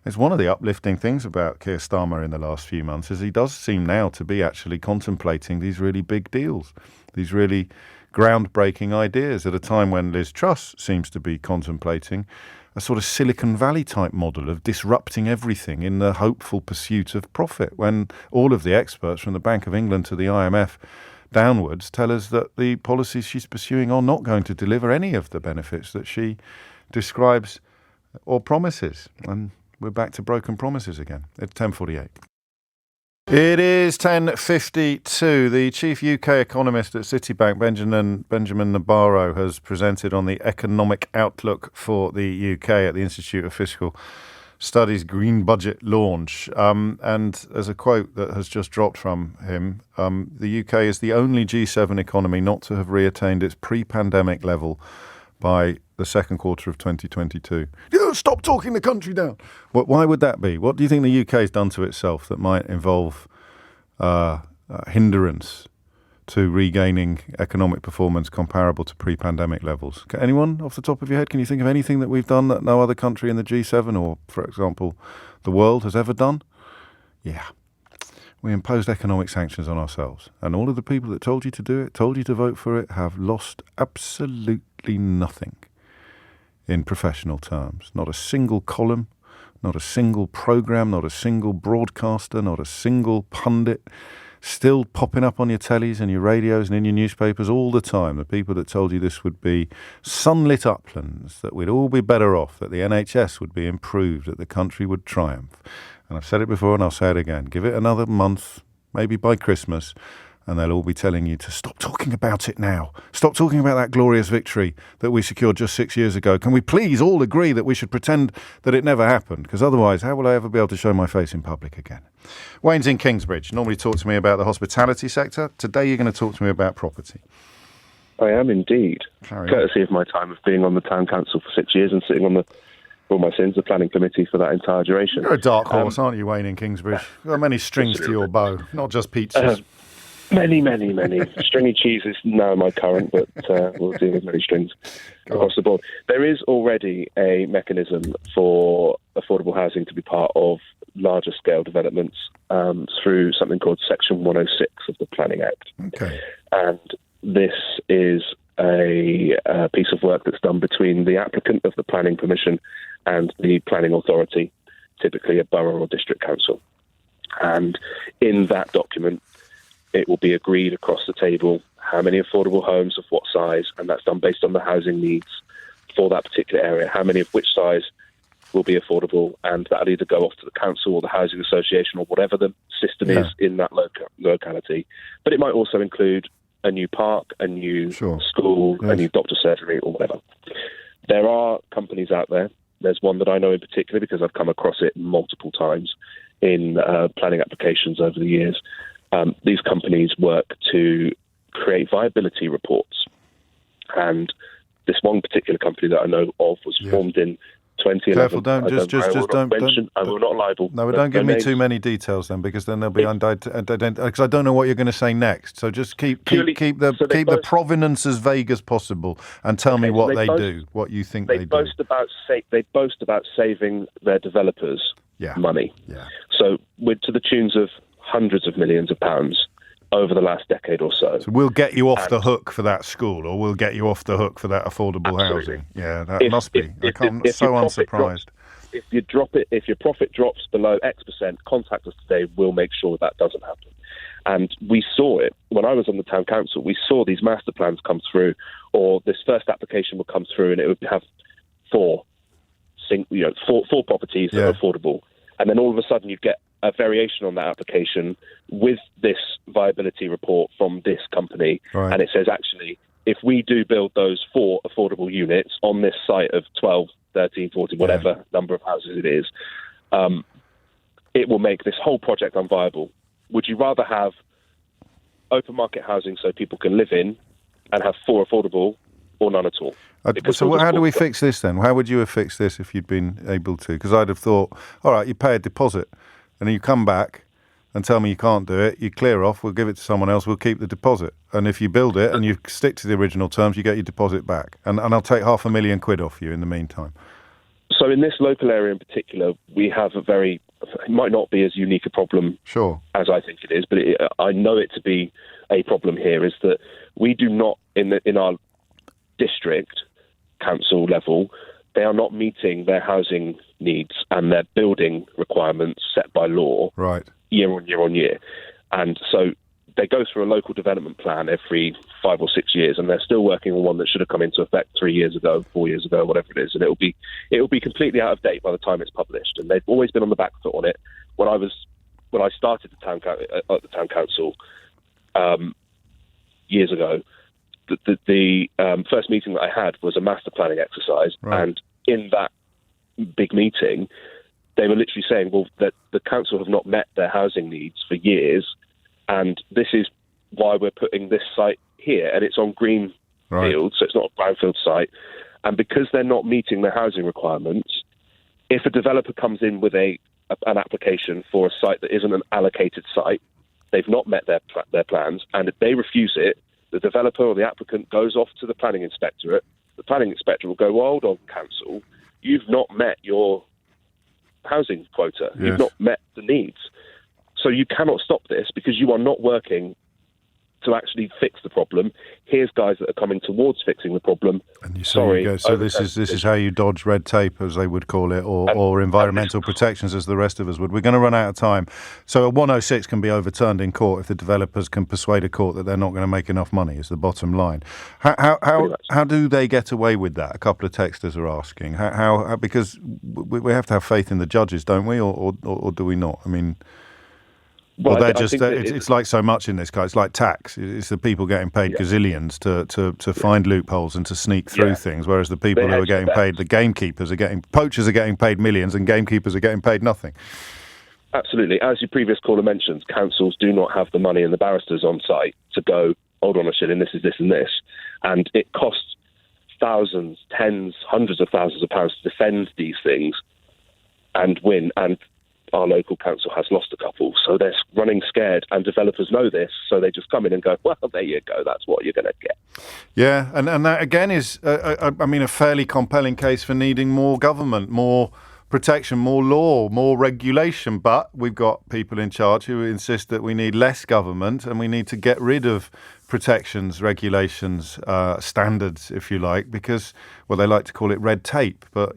It's one of the uplifting things about Keir Starmer in the last few months is he does seem now to be actually contemplating these really big deals, these really groundbreaking ideas at a time when Liz Truss seems to be contemplating a sort of Silicon Valley type model of disrupting everything in the hopeful pursuit of profit, when all of the experts from the Bank of England to the IMF downwards tell us that the policies she's pursuing are not going to deliver any of the benefits that she describes or promises. And we're back to broken promises again. It's 10:48. It is 10:52. The chief UK economist at Citibank, Benjamin Nabarro, has presented on the economic outlook for the UK at the Institute of Fiscal Studies Green Budget launch. And as a quote that has just dropped from him, the UK is the only G7 economy not to have reattained its pre-pandemic level by the second quarter of 2022. Stop talking the country down. Why would that be? What do you think the UK has done to itself that might involve hindrance to regaining economic performance comparable to pre-pandemic levels? Anyone off the top of your head, can you think of anything that we've done that no other country in the G7 or, for example, the world has ever done? Yeah. We imposed economic sanctions on ourselves. And all of the people that told you to do it, told you to vote for it, have lost absolutely nothing in professional terms. Not a single column, not a single programme, not a single broadcaster, not a single pundit. Still popping up on your tellies and your radios and in your newspapers all the time. The people that told you this would be sunlit uplands, that we'd all be better off, that the NHS would be improved, that the country would triumph. And I've said it before and I'll say it again. Give it another month, maybe by Christmas, and they'll all be telling you to stop talking about it now. Stop talking about that glorious victory that we secured just 6 years ago. Can we please all agree that we should pretend that it never happened? Because otherwise, how will I ever be able to show my face in public again? Wayne's in Kingsbridge. Normally talk to me about the hospitality sector. Today you're going to talk to me about property. I am indeed. Courtesy of my time of being on the town council for 6 years and sitting on the the planning committee for that entire duration. You're a dark horse, aren't you, Wayne, in Kingsbridge? You've got many strings to your bow, not just pizzas. Many. Stringy cheese is now my current, but we'll deal with many strings across the board. There is already a mechanism for affordable housing to be part of larger scale developments through something called Section 106 of the Planning Act. Okay. And this is a piece of work that's done between the applicant of the planning permission and the planning authority, typically a borough or district council. And in that document, it will be agreed across the table how many affordable homes of what size, and that's done based on the housing needs for that particular area, how many of which size will be affordable, and that'll either go off to the council or the housing association or whatever the system is in that locality. But it might also include a new park, a new school, a new doctor's surgery or whatever. There are companies out there. There's one that I know in particular because I've come across it multiple times in planning applications over the years. These companies work to create viability reports. And this one particular company that I know of was formed in 2011. Careful, I will not libel. No, but don't give me too many details then, because then they'll be because I don't know what you're going to say next. So just keep the provenance as vague as possible and tell me what they do, what you think they do. They boast about saving their developers money. Yeah. So we're to the tunes of hundreds of millions of pounds over the last decade or so. So we'll get you off the hook for that school, or we'll get you off the hook for that affordable housing. Yeah, that must be. I'm so unsurprised. If your profit drops below X%, contact us today. We'll make sure that doesn't happen. And we saw it when I was on the town council. We saw these master plans come through, or this first application would come through, and it would have four properties that are affordable, and then all of a sudden you'd get a variation on that application with this viability report from this company. Right. And it says, actually, if we do build those 4 affordable units on this site of 12, 13, 14, whatever number of houses it is, it will make this whole project unviable. Would you rather have open market housing so people can live in and have 4 affordable, or none at all? So how do we fix this then? How would you have fixed this if you'd been able to? Because I'd have thought, all right, you pay a deposit, and then you come back and tell me you can't do it, you clear off, we'll give it to someone else, we'll keep the deposit. And if you build it and you stick to the original terms, you get your deposit back. And I'll take £500,000 off you in the meantime. So in this local area in particular, we have it might not be as unique a problem as I think it is, but I know it to be a problem here, is that we do not, in our district council level, they are not meeting their housing needs and their building requirements set by law year on year. And so they go through a local development plan every 5 or 6 years, and they're still working on one that should have come into effect 3 years ago, 4 years ago, whatever it is. And it'll be completely out of date by the time it's published. And they've always been on the back foot on it. When I started at the town council years ago, the first meeting that I had was a master planning exercise, and in that big meeting, they were literally saying, well, that the council have not met their housing needs for years, and this is why we're putting this site here, and it's on green field, so it's not a brownfield site, and because they're not meeting their housing requirements, if a developer comes in with an application for a site that isn't an allocated site, they've not met their plans, and if they refuse it, the developer or the applicant goes off to the planning inspectorate. The planning inspector will go, well, hold on, council, you've not met your housing quota. Yes. You've not met the needs. So you cannot stop this because you are not working to actually fix the problem. Here's guys that are coming towards fixing the problem. And you Sorry. go. So this is how you dodge red tape, as they would call it, or environmental protections, as the rest of us would. We're going to run out of time. So a 106 can be overturned in court if the developers can persuade a court that they're not going to make enough money, is the bottom line. How do they get away with that? A couple of texters are asking. How because we have to have faith in the judges, don't we, or do we not? I mean... Well, it's like so much in this case. It's like tax. It's the people getting paid gazillions to find loopholes and to sneak through things, whereas the people who are getting paid, poachers are getting paid millions and gamekeepers are getting paid nothing. Absolutely. As your previous caller mentioned, councils do not have the money and the barristers on site to go, hold on a shilling, this is this and this. And it costs thousands, tens, hundreds of thousands of pounds to defend these things and win. And our local council has lost a couple, so they're running scared, and developers know this, so they just come in and go, well, there you go, that's what you're going to get. Yeah, and that again is, a fairly compelling case for needing more government, more protection, more law, more regulation, but we've got people in charge who insist that we need less government and we need to get rid of protections, regulations, standards, if you like, because, well, they like to call it red tape, but,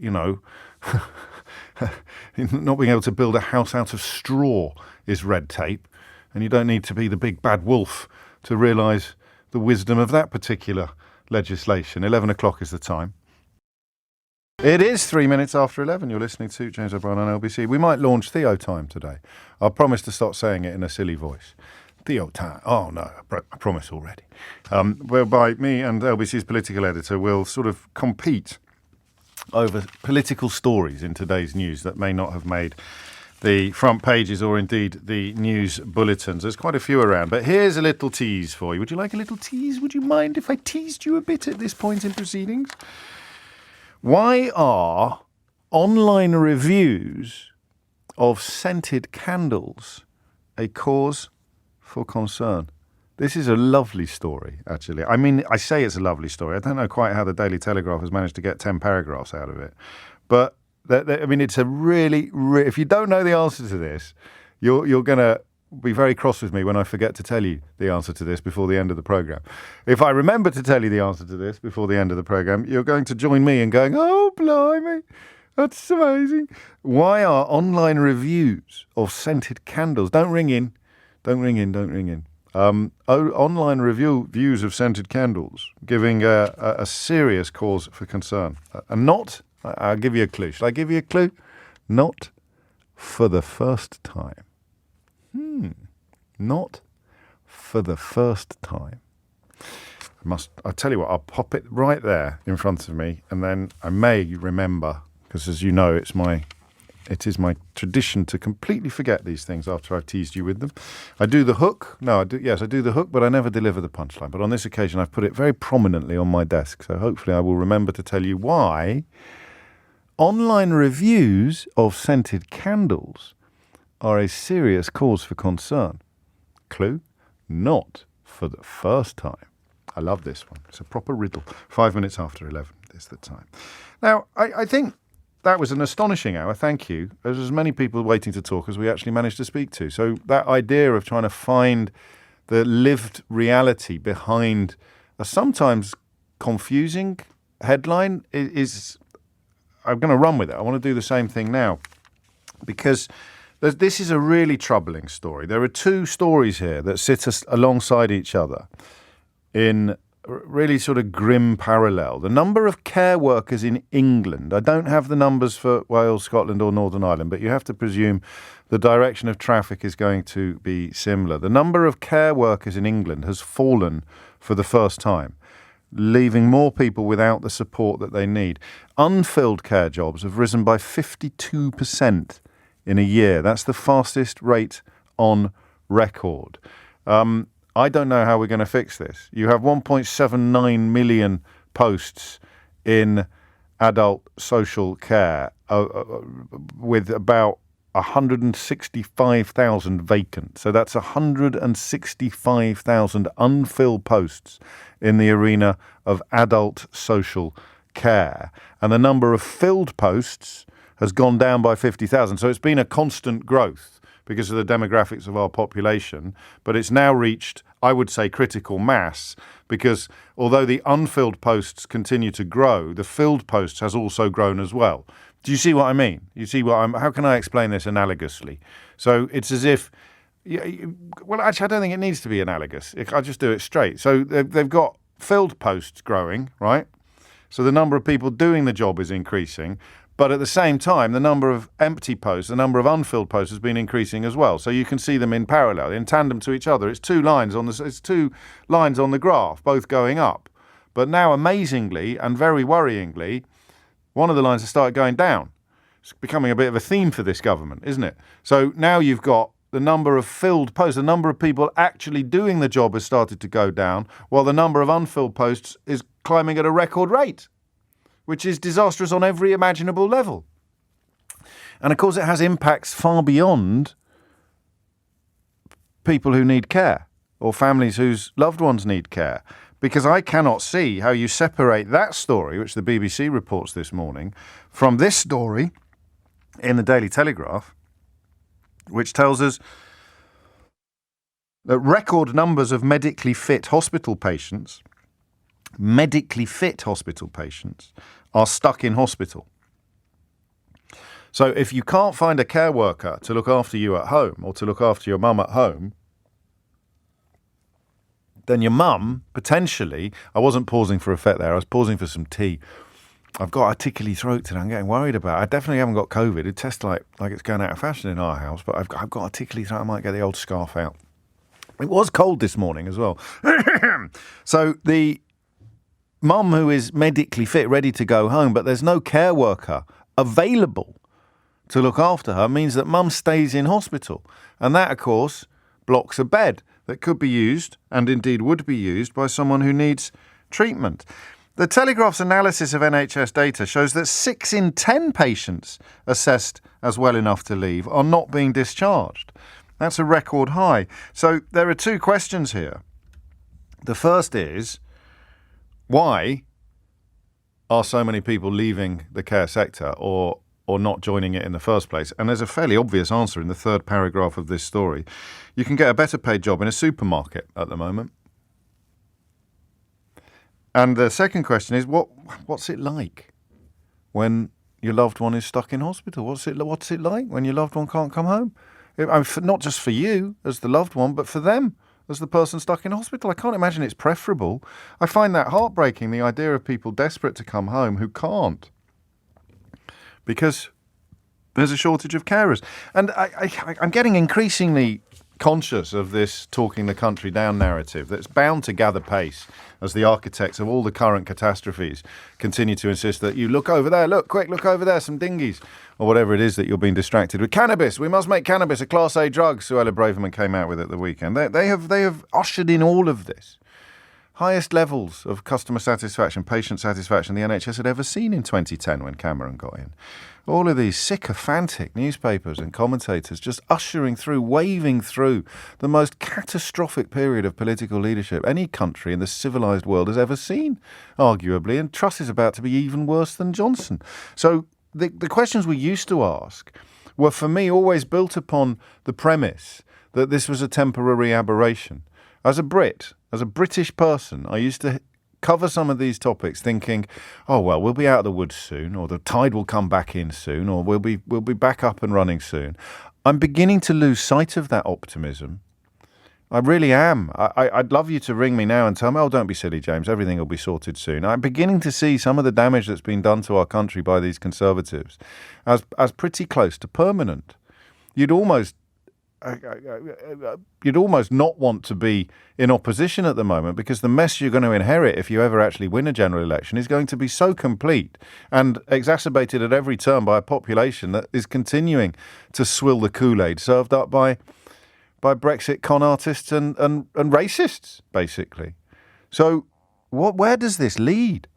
not being able to build a house out of straw is red tape, and you don't need to be the big bad wolf to realise the wisdom of that particular legislation. 11 o'clock is the time. It is 3 minutes after 11. You're listening to James O'Brien on LBC. We might launch Theo time today. I'll promise to stop saying it in a silly voice. Theo time. Oh, no, I promise already. Whereby me and LBC's political editor will sort of compete over political stories in today's news that may not have made the front pages or indeed the news bulletins. There's quite a few around, but here's a little tease for you. Would you like a little tease? Would you mind if I teased you a bit at this point in proceedings? Why are online reviews of scented candles a cause for concern? This is a lovely story, actually. I mean, I say it's a lovely story. I don't know quite how the Daily Telegraph has managed to get 10 paragraphs out of it. But, it's a really, if you don't know the answer to this, you're going to be very cross with me when I forget to tell you the answer to this before the end of the programme. If I remember to tell you the answer to this before the end of the programme, you're going to join me in going, oh, blimey, that's amazing. Why are online reviews of scented candles... Don't ring in. Online reviews of scented candles giving a serious cause for concern. I'll give you a clue. Shall I give you a clue? Not for the first time. Not for the first time. I'll tell you what, I'll pop it right there in front of me, and then I may remember, because as you know, it is my tradition to completely forget these things after I've teased you with them. I do the hook. I do the hook, but I never deliver the punchline. But on this occasion, I've put it very prominently on my desk. So hopefully I will remember to tell you why online reviews of scented candles are a serious cause for concern. Clue? Not for the first time. I love this one. It's a proper riddle. 5 minutes after 11 is the time. Now, I think that was an astonishing hour, thank you. There's as many people waiting to talk as we actually managed to speak to. So that idea of trying to find the lived reality behind a sometimes confusing headline is I'm going to run with it. I want to do the same thing now because this is a really troubling story. There are two stories here that sit alongside each other in really sort of grim parallel. The number of care workers in England, I don't have the numbers for Wales, Scotland or Northern Ireland, but you have to presume the direction of traffic is going to be similar. The number of care workers in England has fallen for the first time, leaving more people without the support that they need. Unfilled care jobs have risen by 52% in a year. That's the fastest rate on record. I don't know how we're going to fix this. You have 1.79 million posts in adult social care with about 165,000 vacant. So that's 165,000 unfilled posts in the arena of adult social care. And the number of filled posts has gone down by 50,000. So it's been a constant growth because of the demographics of our population, but it's now reached, I would say, critical mass, because although the unfilled posts continue to grow, the filled posts has also grown as well. Do you see what I mean? You see how can I explain this analogously? So it's as if, well, actually, I don't think it needs to be analogous. I'll just do it straight. So they've got filled posts growing, right? So the number of people doing the job is increasing, but at the same time, the number of empty posts, the number of unfilled posts has been increasing as well. So you can see them in parallel, in tandem to each other. It's two lines on the graph, both going up. But now, amazingly and very worryingly, one of the lines has started going down. It's becoming a bit of a theme for this government, isn't it? So now you've got the number of filled posts, the number of people actually doing the job has started to go down, while the number of unfilled posts is climbing at a record rate, which is disastrous on every imaginable level. And of course, it has impacts far beyond people who need care or families whose loved ones need care. Because I cannot see how you separate that story, which the BBC reports this morning, from this story in the Daily Telegraph, which tells us that record numbers of medically fit hospital patients are stuck in hospital. So if you can't find a care worker to look after you at home or to look after your mum at home, then your mum, potentially, I wasn't pausing for effect there, I was pausing for some tea. I've got a tickly throat today, I'm getting worried about it. I definitely haven't got COVID. It tests like it's going out of fashion in our house, but I've got a tickly throat, I might get the old scarf out. It was cold this morning as well. So the mum who is medically fit, ready to go home, but there's no care worker available to look after her, means that mum stays in hospital. And that, of course, blocks a bed that could be used, and indeed would be used, by someone who needs treatment. The Telegraph's analysis of NHS data shows that 6 in 10 patients assessed as well enough to leave are not being discharged. That's a record high. So there are two questions here. The first is, why are so many people leaving the care sector or not joining it in the first place? And there's a fairly obvious answer in the third paragraph of this story. You can get a better paid job in a supermarket at the moment. And the second question is, what's it like when your loved one is stuck in hospital? What's it like when your loved one can't come home? Not just for you as the loved one, but for them as the person stuck in hospital. I can't imagine it's preferable. I find that heartbreaking, the idea of people desperate to come home who can't, because there's a shortage of carers. And I'm getting increasingly conscious of this talking the country down narrative that's bound to gather pace as the architects of all the current catastrophes continue to insist that you look over there, look over there, some dinghies, or whatever it is that you're being distracted with. Cannabis, we must make cannabis a Class A drug, Suella Braverman came out with at the weekend. They have ushered in all of this. Highest levels of customer satisfaction, patient satisfaction the NHS had ever seen in 2010 when Cameron got in. All of these sycophantic newspapers and commentators just ushering through, waving through the most catastrophic period of political leadership any country in the civilised world has ever seen, arguably, and Truss is about to be even worse than Johnson. So the questions we used to ask were, for me, always built upon the premise that this was a temporary aberration. As a Brit, as a British person, I used to cover some of these topics thinking, oh, well, we'll be out of the woods soon, or the tide will come back in soon, or we'll be back up and running soon. I'm beginning to lose sight of that optimism. I really am. I'd love you to ring me now and tell me, oh, don't be silly, James, everything will be sorted soon. I'm beginning to see some of the damage that's been done to our country by these Conservatives as pretty close to permanent. You'd almost not want to be in opposition at the moment, because the mess you're going to inherit if you ever actually win a general election is going to be so complete and exacerbated at every turn by a population that is continuing to swill the Kool-Aid served up by Brexit con artists and racists, basically. So where does this lead?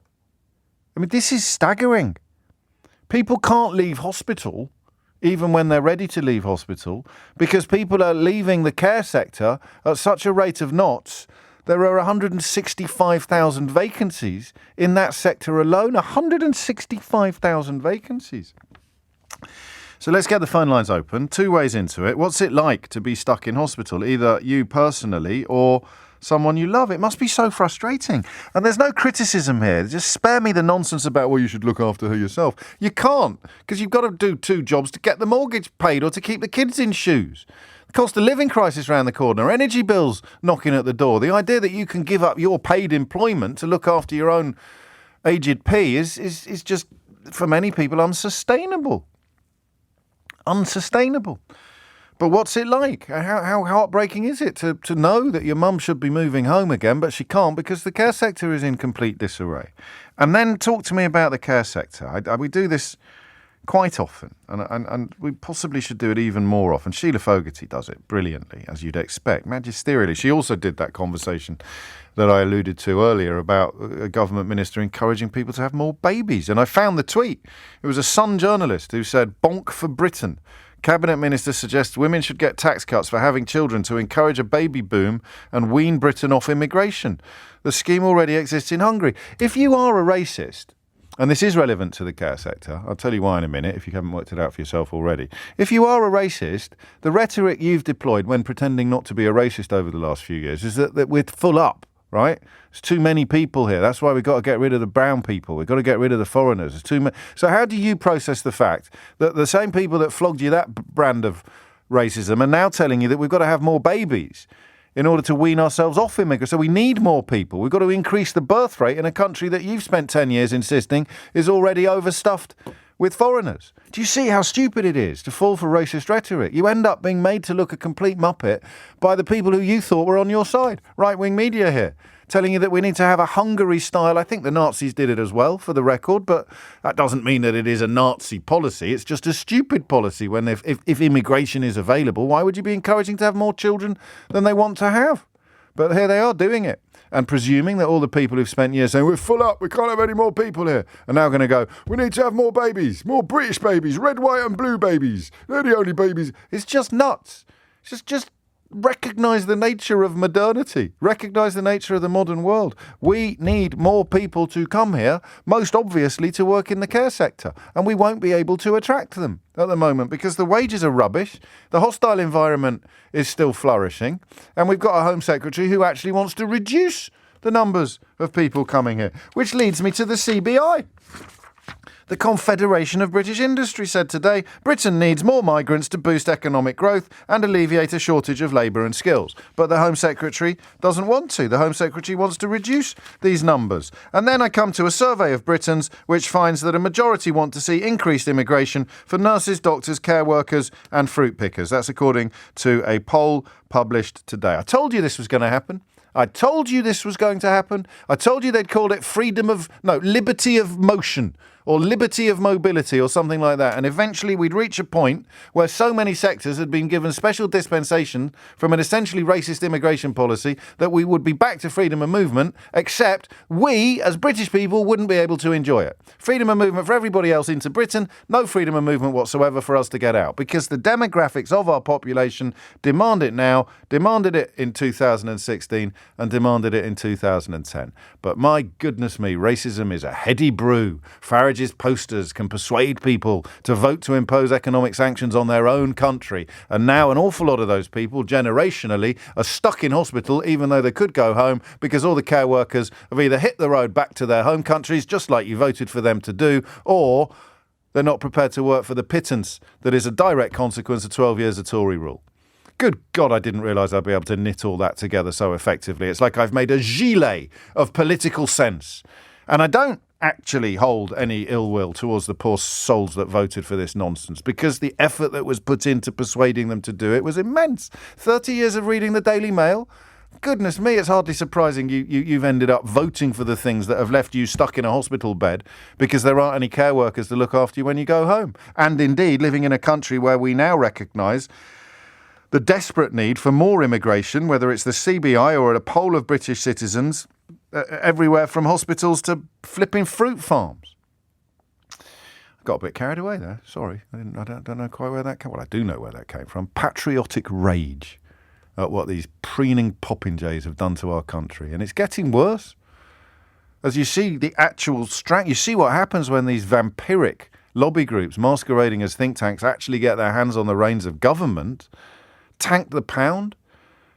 I mean, this is staggering. People can't leave hospital even when they're ready to leave hospital, because people are leaving the care sector at such a rate of knots. There are 165,000 vacancies in that sector alone. 165,000 vacancies. So let's get the phone lines open. 2 ways into it. What's it like to be stuck in hospital? Either you personally or someone you love. It must be so frustrating. And there's no criticism here. Just spare me the nonsense about, well, you should look after her yourself. You can't, because you've got to do 2 jobs to get the mortgage paid or to keep the kids in shoes. The cost of living crisis round the corner, energy bills knocking at the door. The idea that you can give up your paid employment to look after your own aged P is just, for many people, unsustainable. Unsustainable. But what's it like? How heartbreaking is it to know that your mum should be moving home again, but she can't because the care sector is in complete disarray? And then talk to me about the care sector. We do this quite often, and we possibly should do it even more often. Sheila Fogarty does it brilliantly, as you'd expect, magisterially. She also did that conversation that I alluded to earlier about a government minister encouraging people to have more babies. And I found the tweet. It was a Sun journalist who said, "Bonk for Britain. Cabinet Minister suggests women should get tax cuts for having children to encourage a baby boom and wean Britain off immigration. The scheme already exists in Hungary." If you are a racist, and this is relevant to the care sector, I'll tell you why in a minute if you haven't worked it out for yourself already. If you are a racist, the rhetoric you've deployed when pretending not to be a racist over the last few years is that we're full up, right? There's too many people here. That's why we've got to get rid of the brown people. We've got to get rid of the foreigners. There's too many. So how do you process the fact that the same people that flogged you that brand of racism are now telling you that we've got to have more babies in order to wean ourselves off immigrants? So we need more people. We've got to increase the birth rate in a country that you've spent 10 years insisting is already overstuffed with foreigners. Do you see how stupid it is to fall for racist rhetoric? You end up being made to look a complete muppet by the people who you thought were on your side. Right-wing media here, telling you that we need to have a Hungary style. I think the Nazis did it as well, for the record, but that doesn't mean that it is a Nazi policy. It's just a stupid policy. When if immigration is available, why would you be encouraging to have more children than they want to have? But here they are doing it, and presuming that all the people who've spent years saying, we're full up, we can't have any more people here, are now going to go, we need to have more babies, more British babies, red, white and blue babies. They're the only babies. It's just nuts. It's just recognise the nature of modernity. Recognise the nature of the modern world. We need more people to come here, most obviously to work in the care sector. And we won't be able to attract them at the moment because the wages are rubbish, the hostile environment is still flourishing, and we've got a Home Secretary who actually wants to reduce the numbers of people coming here. Which leads me to the CBI. The Confederation of British Industry said today Britain needs more migrants to boost economic growth and alleviate a shortage of labour and skills. But the Home Secretary doesn't want to. The Home Secretary wants to reduce these numbers. And then I come to a survey of Britons which finds that a majority want to see increased immigration for nurses, doctors, care workers and fruit pickers. That's according to a poll published today. I told you this was going to happen. I told you this was going to happen. I told you they'd called it liberty of motion or liberty of mobility or something like that. And eventually we'd reach a point where so many sectors had been given special dispensation from an essentially racist immigration policy that we would be back to freedom of movement, except we, as British people, wouldn't be able to enjoy it. Freedom of movement for everybody else into Britain, no freedom of movement whatsoever for us to get out, because the demographics of our population demand it now, demanded it in 2016 and demanded it in 2010. But my goodness me, racism is a heady brew. Farage's posters can persuade people to vote to impose economic sanctions on their own country. And now an awful lot of those people, generationally, are stuck in hospital even though they could go home because all the care workers have either hit the road back to their home countries, just like you voted for them to do, or they're not prepared to work for the pittance that is a direct consequence of 12 years of Tory rule. Good God, I didn't realise I'd be able to knit all that together so effectively. It's like I've made a gilet of political sense. And I don't actually hold any ill will towards the poor souls that voted for this nonsense, because the effort that was put into persuading them to do it was immense. 30 years of reading the Daily Mail. Goodness me, it's hardly surprising you've ended up voting for the things that have left you stuck in a hospital bed because there aren't any care workers to look after you when you go home. And indeed, living in a country where we now recognise the desperate need for more immigration, whether it's the CBI or a poll of British citizens, everywhere from hospitals to flipping fruit farms. I got a bit carried away there. Sorry, I don't know quite where that came. Well, I do know where that came from. Patriotic rage at what these preening popinjays have done to our country, and it's getting worse. As you see the actual you see what happens when these vampiric lobby groups masquerading as think tanks actually get their hands on the reins of government, tank the pound.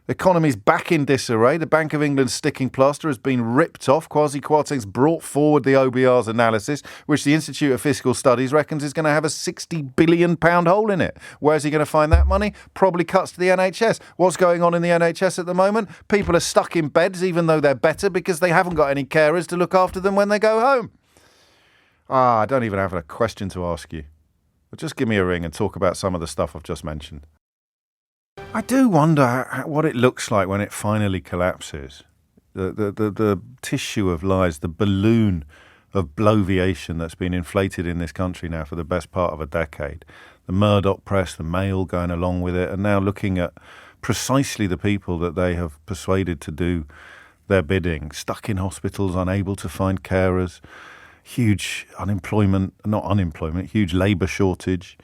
The economy's back in disarray. The Bank of England's sticking plaster has been ripped off. Kwasi Kwarteng's brought forward the OBR's analysis, which the Institute of Fiscal Studies reckons is going to have a £60 billion hole in it. Where's he going to find that money? Probably cuts to the NHS. What's going on in the NHS at the moment? People are stuck in beds even though they're better because they haven't got any carers to look after them when they go home. I don't even have a question to ask you. But just give me a ring and talk about some of the stuff I've just mentioned. I do wonder what it looks like when it finally collapses. The tissue of lies, the balloon of bloviation that's been inflated in this country now for the best part of a decade. The Murdoch press, the Mail going along with it, and now looking at precisely the people that they have persuaded to do their bidding. Stuck in hospitals, unable to find carers, huge huge labour shortage.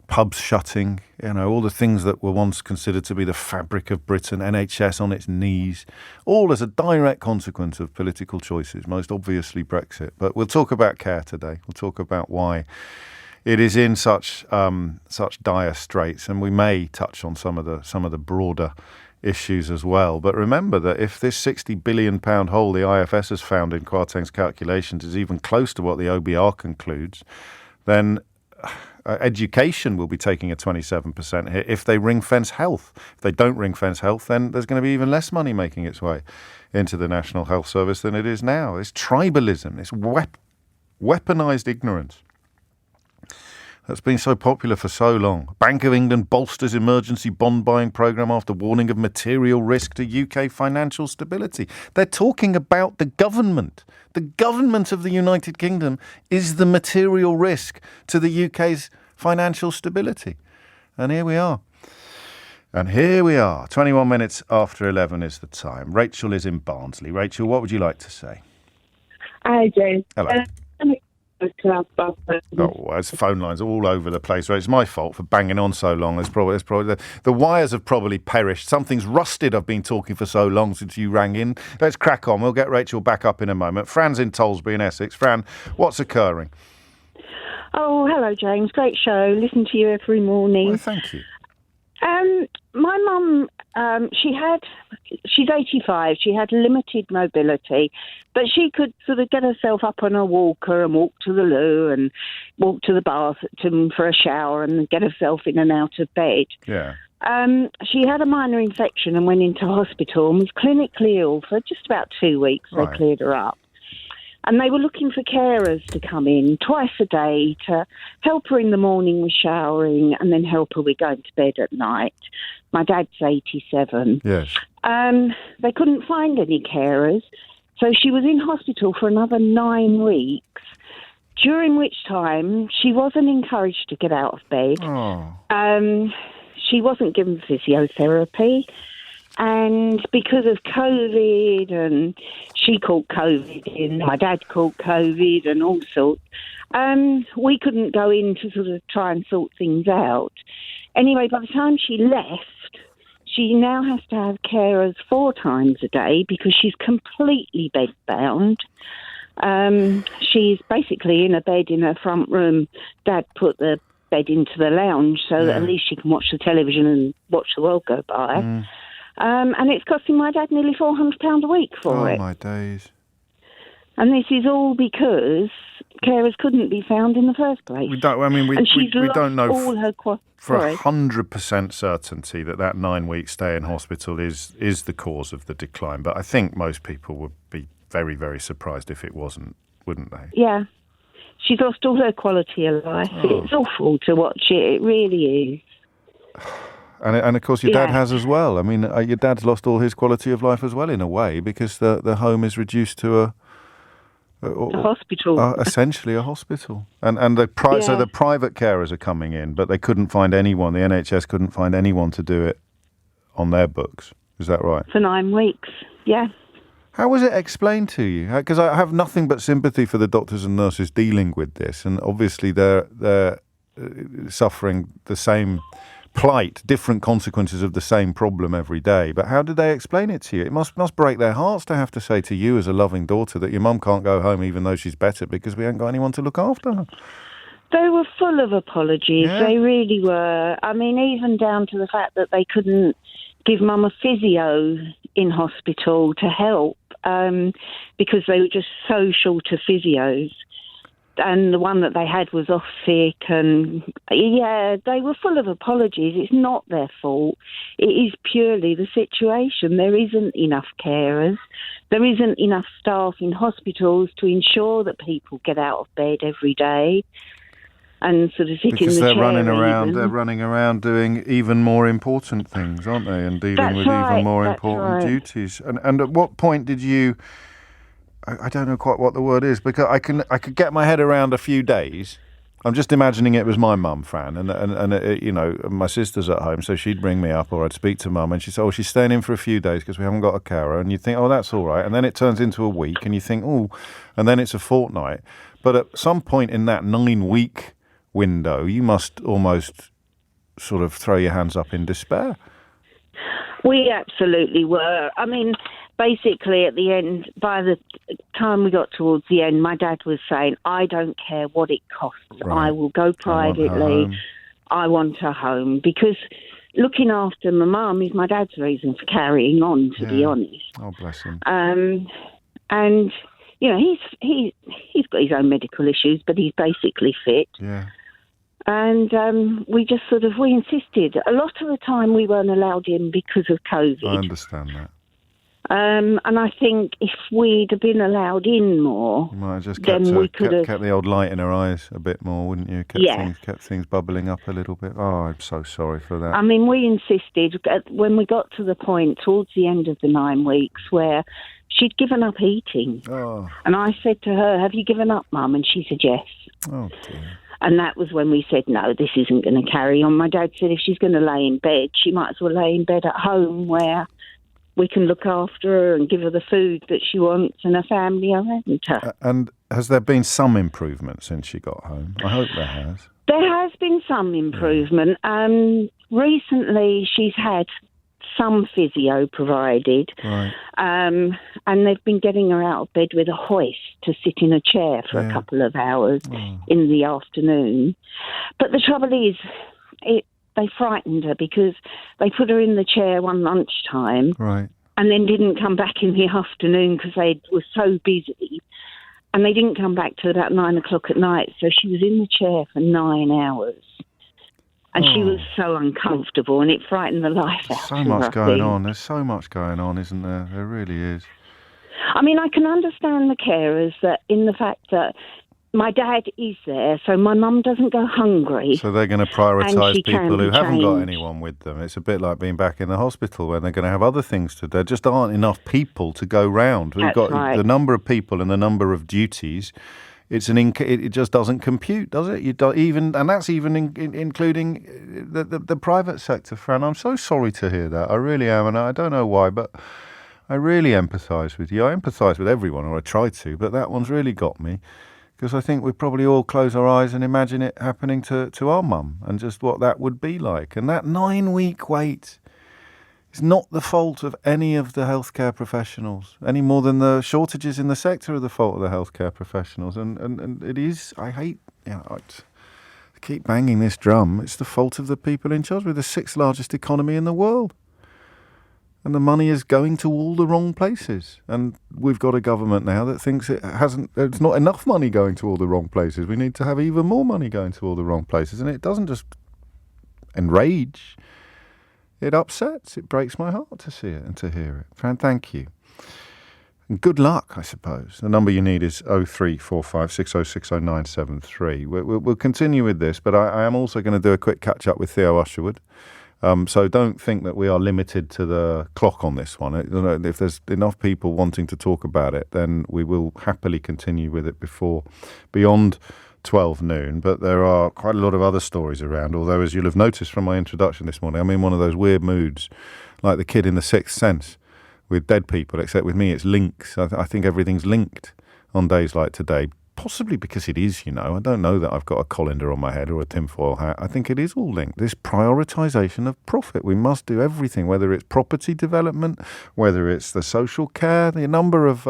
Pubs shutting, all the things that were once considered to be the fabric of Britain, NHS on its knees, all as a direct consequence of political choices, most obviously Brexit. But we'll talk about care today. We'll talk about why it is in such dire straits, and we may touch on some of the broader issues as well. But remember that if this £60 billion hole the IFS has found in Kwarteng's calculations is even close to what the OBR concludes, then education will be taking a 27% hit if they ring-fence health. If they don't ring-fence health, then there's going to be even less money making its way into the National Health Service than it is now. It's tribalism, it's weaponised ignorance that's been so popular for so long. Bank of England bolsters emergency bond buying programme after warning of material risk to UK financial stability. They're talking about the government. The government of the United Kingdom is the material risk to the UK's financial stability. And here we are. 21 minutes after 11 is the time. Rachel is in Barnsley. Rachel, what would you like to say? Hi, James. Hello. There's phone lines all over the place. It's my fault for banging on so long. There's probably the wires have probably perished. Something's rusted. I've been talking for so long since you rang in. Let's crack on. We'll get Rachel back up in a moment. Fran's in Tollesbury in Essex. Fran, what's occurring? Oh, hello, James. Great show. Listen to you every morning. Well, thank you. My mum, she's 85. She had limited mobility, but she could sort of get herself up on a walker and walk to the loo and walk to the bathroom for a shower and get herself in and out of bed. Yeah. She had a minor infection and went into hospital and was clinically ill for just about 2 weeks. Right. They cleared her up. And they were looking for carers to come in twice a day to help her in the morning with showering and then help her with going to bed at night. My dad's 87. Yes. They couldn't find any carers, so she was in hospital for another 9 weeks, during which time she wasn't encouraged to get out of bed. Oh. She wasn't given physiotherapy. And because of COVID, and she caught COVID, and my dad caught COVID, and all sorts, we couldn't go in to sort of try and sort things out. Anyway, by the time she left, she now has to have carers 4 times a day because she's completely bedbound. She's basically in a bed in her front room. Dad put the bed into the lounge so that at least she can watch the television and watch the world go by. Mm. And it's costing my dad nearly £400 a week for it. Oh, my days. And this is all because carers couldn't be found in the first place. We don't know all her for 100% certainty that 9 week stay in hospital is the cause of the decline. But I think most people would be very, very surprised if it wasn't, wouldn't they? Yeah. She's lost all her quality of life. Oh. It's awful to watch it. It really is. And of course, your dad has as well. I mean, your dad's lost all his quality of life as well, in a way, because the home is reduced to a hospital. Essentially a hospital. And so the private carers are coming in, but they couldn't find anyone. The NHS couldn't find anyone to do it on their books. Is that right? For 9 weeks, yeah. How was it explained to you? Because I have nothing but sympathy for the doctors and nurses dealing with this, and obviously they're suffering the same plight, different consequences of the same problem every day. But how did they explain it to you? It must break their hearts to have to say to you as a loving daughter that your mum can't go home even though she's better because we haven't got anyone to look after her. They were full of apologies. Yeah. They really were. I mean, even down to the fact that they couldn't give Mum a physio in hospital to help because they were just so short of physios. And the one that they had was off sick. And, yeah, they were full of apologies. It's not their fault. It is purely the situation. There isn't enough carers. There isn't enough staff in hospitals to ensure that people get out of bed every day and sort of sit because in the they're chair. they're running around doing even more important things, aren't they? And dealing with even more important duties. And at what point did you... I don't know quite what the word is, because I could get my head around a few days. I'm just imagining it was my mum, Fran, and you know, my sister's at home, so she'd bring me up, or I'd speak to Mum, and she'd say, "Oh, she's staying in for a few days because we haven't got a carer," and you think, "Oh, that's all right," and then it turns into a week, and you think, "Oh," and then it's a fortnight. But at some point in that 9-week window, you must almost sort of throw your hands up in despair. We absolutely were. I mean, basically at the end, by the time we got towards the end, my dad was saying, "I don't care what it costs. Right. I will go privately. I want her home." Because looking after my mum is my dad's reason for carrying on, to be honest. Oh, bless him. And, you know, he's got his own medical issues, but he's basically fit. Yeah. And we just we insisted. A lot of the time we weren't allowed in because of COVID. I understand that. And I think if we'd have been allowed in more, You might have just then we could have kept the old light in her eyes a bit more, wouldn't you? Kept things bubbling up a little bit. Oh, I'm so sorry for that. I mean, we insisted when we got to the point towards the end of the 9 weeks where she'd given up eating. Oh. And I said to her, "Have you given up, Mum?" And she said, "Yes." Oh, dear. And that was when we said, "No, this isn't going to carry on." My dad said if she's going to lay in bed, she might as well lay in bed at home where we can look after her and give her the food that she wants and her family around her. And has there been some improvement since she got home? I hope there has. There has been some improvement. Recently, she's had some physio provided. Right. And they've been getting her out of bed with a hoist to sit in a chair for a couple of hours in the afternoon. But the trouble is, they frightened her because they put her in the chair one lunchtime and then didn't come back in the afternoon because they were so busy. And they didn't come back till about 9 o'clock at night. So she was in the chair for 9 hours. And she was so uncomfortable, and it frightened the life out of her. So much going on. There's so much going on, isn't there? There really is. I mean, I can understand the carers that in the fact that my dad is there, so my mum doesn't go hungry. So they're going to prioritise people who haven't got anyone with them. It's a bit like being back in the hospital when they're going to have other things to do. There just aren't enough people to go round. We've got the number of people and the number of duties. It just doesn't compute, does it? And that's even including the private sector, Fran. I'm so sorry to hear that. I really am, and I don't know why, but I really empathise with you. I empathise with everyone, or I try to, but that one's really got me. Because I think we probably all close our eyes and imagine it happening to our mum and just what that would be like. And that 9-week wait is not the fault of any of the healthcare professionals, any more than the shortages in the sector are the fault of the healthcare professionals. And it is, I keep banging this drum, it's the fault of the people in charge. We're the 6th largest economy in the world. And the money is going to all the wrong places. And we've got a government now that thinks it's not enough money going to all the wrong places. We need to have even more money going to all the wrong places. And it doesn't just enrage, it upsets. It breaks my heart to see it and to hear it. Fran, thank you. And good luck, I suppose. The number you need is 0345 6060 973. We'll continue with this, but I am also going to do a quick catch-up with Theo Usherwood. So don't think that we are limited to the clock on this one. If there's enough people wanting to talk about it, then we will happily continue with it beyond 12 noon. But there are quite a lot of other stories around, although as you'll have noticed from my introduction this morning, I'm in one of those weird moods, like the kid in The Sixth Sense, with dead people, except with me it's links. I think everything's linked on days like today. Possibly because it is, I don't know that I've got a colander on my head or a tinfoil hat. I think it is all linked. This prioritisation of profit. We must do everything, whether it's property development, whether it's the social care, the number of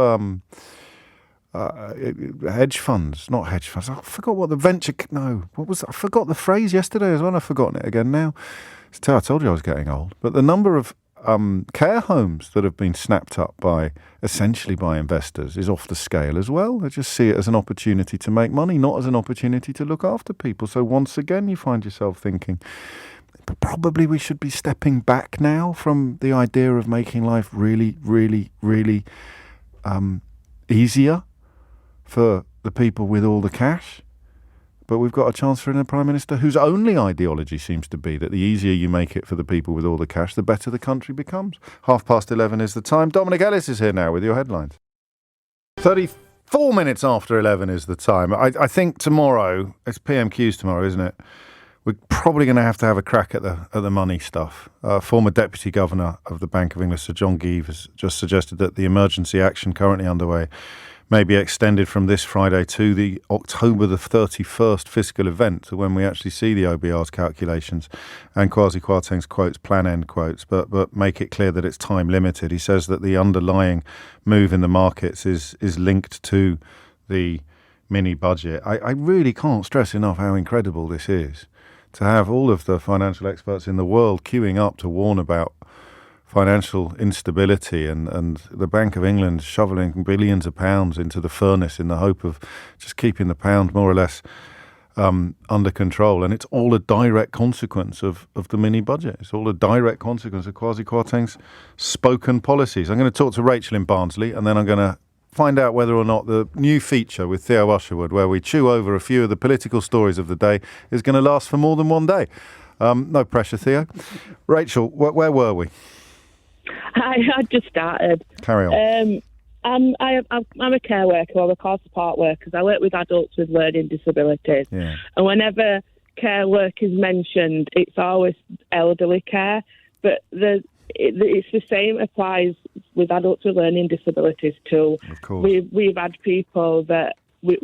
hedge funds, not hedge funds. I forgot what the venture. No, what was? I forgot the phrase yesterday as well. I've forgotten it again now. I told you I was getting old. But the number of care homes that have been snapped up essentially by investors is off the scale as well. They just see it as an opportunity to make money, not as an opportunity to look after people. So once again, you find yourself thinking, but probably we should be stepping back now from the idea of making life really, really, really easier for the people with all the cash. But we've got a Chancellor and a Prime Minister whose only ideology seems to be that the easier you make it for the people with all the cash, the better the country becomes. 11:30 is the time. Dominic Ellis is here now with your headlines. 34 minutes after 11 is the time. I think tomorrow, it's PMQs tomorrow, isn't it? We're probably going to have a crack at the money stuff. Former Deputy Governor of the Bank of England, Sir John Geeve, has just suggested that the emergency action currently underway may be extended from this Friday to the October the 31st fiscal event, so when we actually see the OBR's calculations and Kwasi Kwarteng's quotes, plan end quotes, but make it clear that it's time limited. He says that the underlying move in the markets is linked to the mini budget. I really can't stress enough how incredible this is, to have all of the financial experts in the world queuing up to warn about financial instability and the Bank of England shoveling billions of pounds into the furnace in the hope of just keeping the pound more or less under control. And it's all a direct consequence of the mini budget. It's all a direct consequence of Kwasi Kwarteng's spoken policies. I'm going to talk to Rachel in Barnsley, and then I'm going to find out whether or not the new feature with Theo Usherwood, where we chew over a few of the political stories of the day, is going to last for more than one day. No pressure, Theo. Rachel, where were we? I just started. Carry on. I'm a care worker, or a core support worker, because I work with adults with learning disabilities. Yeah. And whenever care work is mentioned, it's always elderly care. But it's the same applies with adults with learning disabilities too. Of course. We've had people that we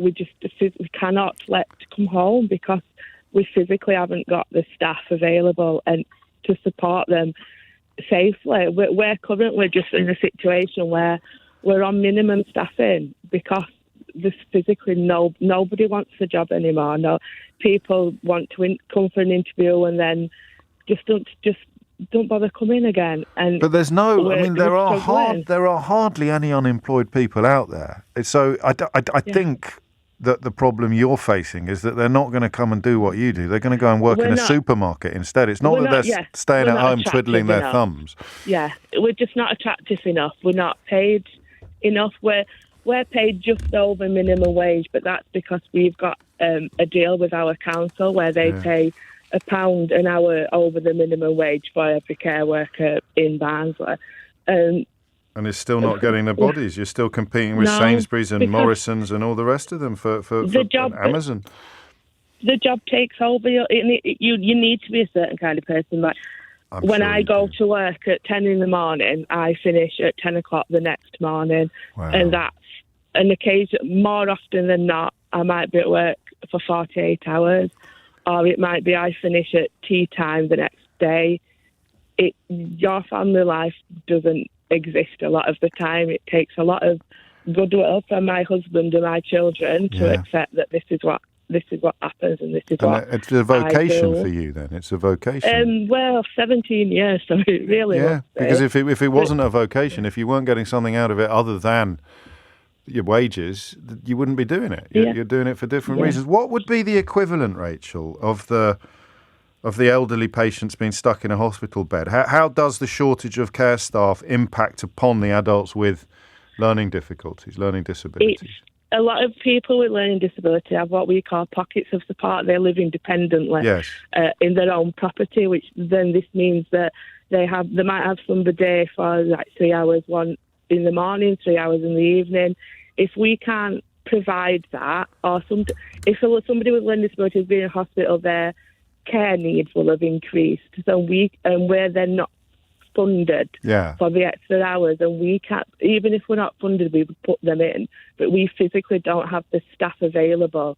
cannot let come home because we physically haven't got the staff available and to support them safely. We're currently just in a situation where we're on minimum staffing because there's physically nobody wants the job anymore. No, people want to come for an interview and then just don't bother coming again. But there's there are hardly any unemployed people out there. So I think that the problem you're facing is that they're not going to come and do what you do. They're going to go and work in a supermarket instead. It's not that they're staying at home twiddling their thumbs. Yeah, we're just not attractive enough. We're not paid enough. We're paid just over minimum wage, but that's because we've got a deal with our council where they pay £1 an hour over the minimum wage for every care worker in Barnsley. And it's still not getting the bodies. You're still competing with Sainsbury's and Morrison's and all the rest of them for Amazon. The job takes over. You need to be a certain kind of person. Like when I go to work at 10 in the morning, I finish at 10 o'clock the next morning. Wow. And that's an occasion. More often than not, I might be at work for 48 hours. Or it might be I finish at tea time the next day. Your family life doesn't exist a lot of the time. It takes a lot of goodwill from my husband and my children to accept that this is what happens and this is what it's a vocation for you then. It's a vocation. 17 years, so it really was. Because if it wasn't a vocation, if you weren't getting something out of it other than your wages, you wouldn't be doing it. You're doing it for different reasons. What would be the equivalent, Rachel, of the elderly patients being stuck in a hospital bed? How does the shortage of care staff impact upon the adults with learning difficulties, learning disabilities? A lot of people with learning disability have what we call pockets of support. They live independently in their own property, which then this means that they might have somebody for like 3 hours, one in the morning, 3 hours in the evening. If we can't provide that, or if somebody with learning disabilities being in hospital, their care needs will have increased. So we're then not funded for the extra hours, and we can't, even if we're not funded, we would put them in, but we physically don't have the staff available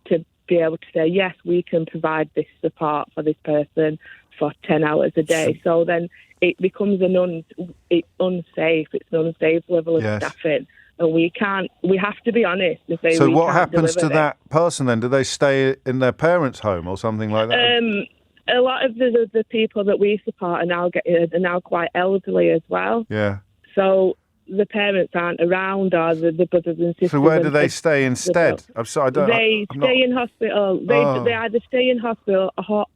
to be able to say, yes, we can provide this support for this person for 10 hours a day. So then it becomes it's unsafe. It's an unsafe level of staffing and we have to be honest and say, so we what can't happens to deliver that person then? Do they stay in their parents' home or something like that? A lot of the people that we support are now quite elderly as well. Yeah. So the parents aren't around, or the brothers and sisters. So where do they stay instead? I'm sorry, They stay in hospital. They either stay in hospital,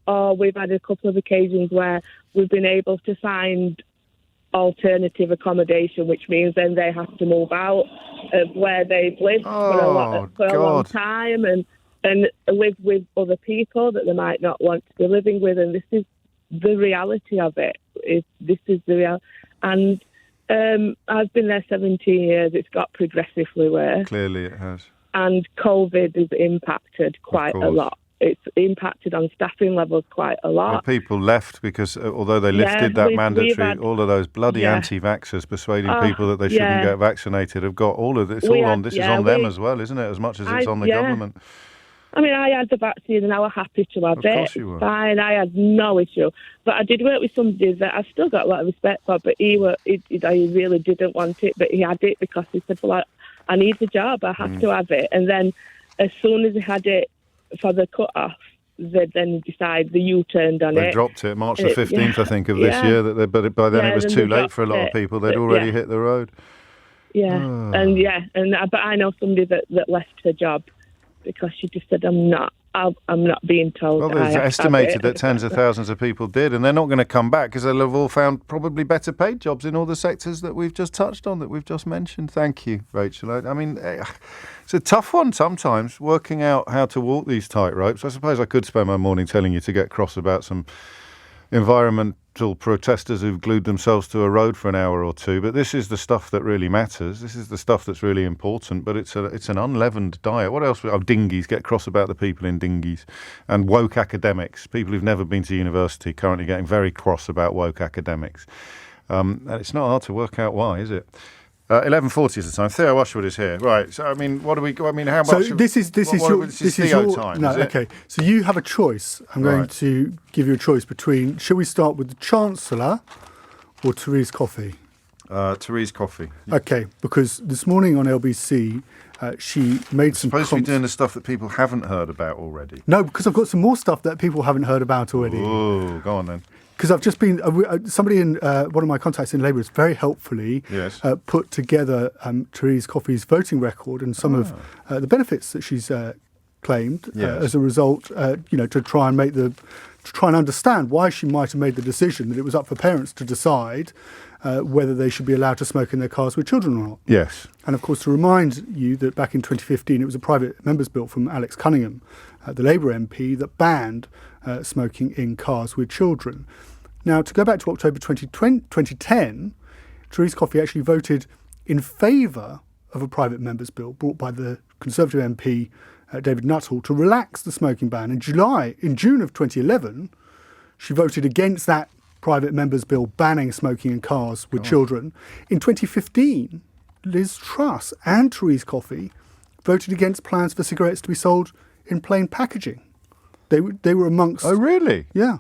or we've had a couple of occasions where we've been able to find alternative accommodation, which means then they have to move out of where they've lived for a long time and live with other people that they might not want to be living with. And this is the reality of it. This is the real. And I've been there 17 years. It's got progressively worse. Clearly it has. And COVID has impacted quite a lot. It's impacted on staffing levels quite a lot. Well, people left because although they lifted that mandatory, all of those bloody anti-vaxxers persuading people that they shouldn't get vaccinated have got all of this. This is on them as well, isn't it? As much as it's on the government. I mean, I had the vaccine and I was happy to have it. Of course you were. Fine, I had no issue. But I did work with somebody that I've still got a lot of respect for, but he really didn't want it, but he had it because he said, well, I need the job, I have to have it. And then as soon as he had it for the cut-off, they then decided the U-turned on it. They dropped it March the 15th, I think, of this year. But by then it was too late for a lot of people. They'd already hit the road. Yeah, but I know somebody that left her job because she just said, I'm not being told. Well, it's estimated that tens of thousands of people did, and they're not going to come back because they'll have all found probably better paid jobs in all the sectors that we've just touched on, that we've just mentioned. Thank you, Rachel. I mean, it's a tough one sometimes, working out how to walk these tightropes. I suppose I could spend my morning telling you to get cross about some environmental protesters who've glued themselves to a road for an hour or two, but this is the stuff that really matters. This is the stuff that's really important, but it's an unleavened diet. What else? Dinghies. Get cross about the people in dinghies. And woke academics, people who've never been to university, currently getting very cross about woke academics. And it's not hard to work out why, is it? 11:40 is the time. Theo Ushwood is here. Right. So, I mean, what do we? I mean, how much? So this is Theo time. No, is it? okay. So you have a choice. I'm going to give you a choice between. Shall we start with the Chancellor or Therese Coffey? Therese Coffey. Okay, because this morning on LBC, she made some. Supposed to be doing the stuff that people haven't heard about already. No, because I've got some more stuff that people haven't heard about already. Oh, go on then. Because I've just been, somebody in one of my contacts in Labour has very helpfully put together Therese Coffey's voting record and some of the benefits that she's claimed as a result, to try and understand why she might have made the decision that it was up for parents to decide whether they should be allowed to smoke in their cars with children or not. Yes. And of course, to remind you that back in 2015, it was a private member's bill from Alex Cunningham, the Labour MP, that banned smoking in cars with children. Now, to go back to October 2010, Therese Coffey actually voted in favour of a private member's bill brought by the Conservative MP David Nuttall to relax the smoking ban. In June of 2011, she voted against that private member's bill banning smoking in cars with children. In 2015, Liz Truss and Therese Coffey voted against plans for cigarettes to be sold in plain packaging. They were amongst... Oh, really? Yeah.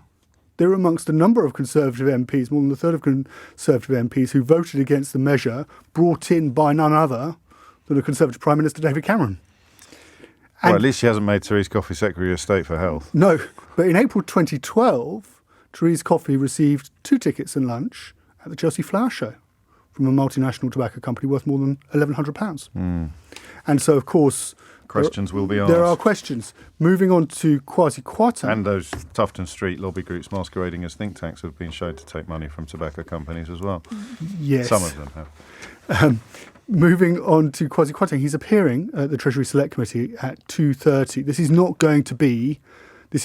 They were amongst a number of Conservative MPs, more than a third of Conservative MPs, who voted against the measure brought in by none other than the Conservative Prime Minister David Cameron. Well, at least she hasn't made Therese Coffey Secretary of State for Health. No, but in April 2012, Therese Coffey received 2 tickets and lunch at the Chelsea Flower Show from a multinational tobacco company worth more than £1,100. And so, of course... Questions will be asked. There are questions. Moving on to Kwasi Kwarteng. And those Tufton Street lobby groups masquerading as think tanks have been shown to take money from tobacco companies as well. Yes. Some of them have. Moving on to Kwasi Kwarteng, he's appearing at the Treasury Select Committee at 2:30. This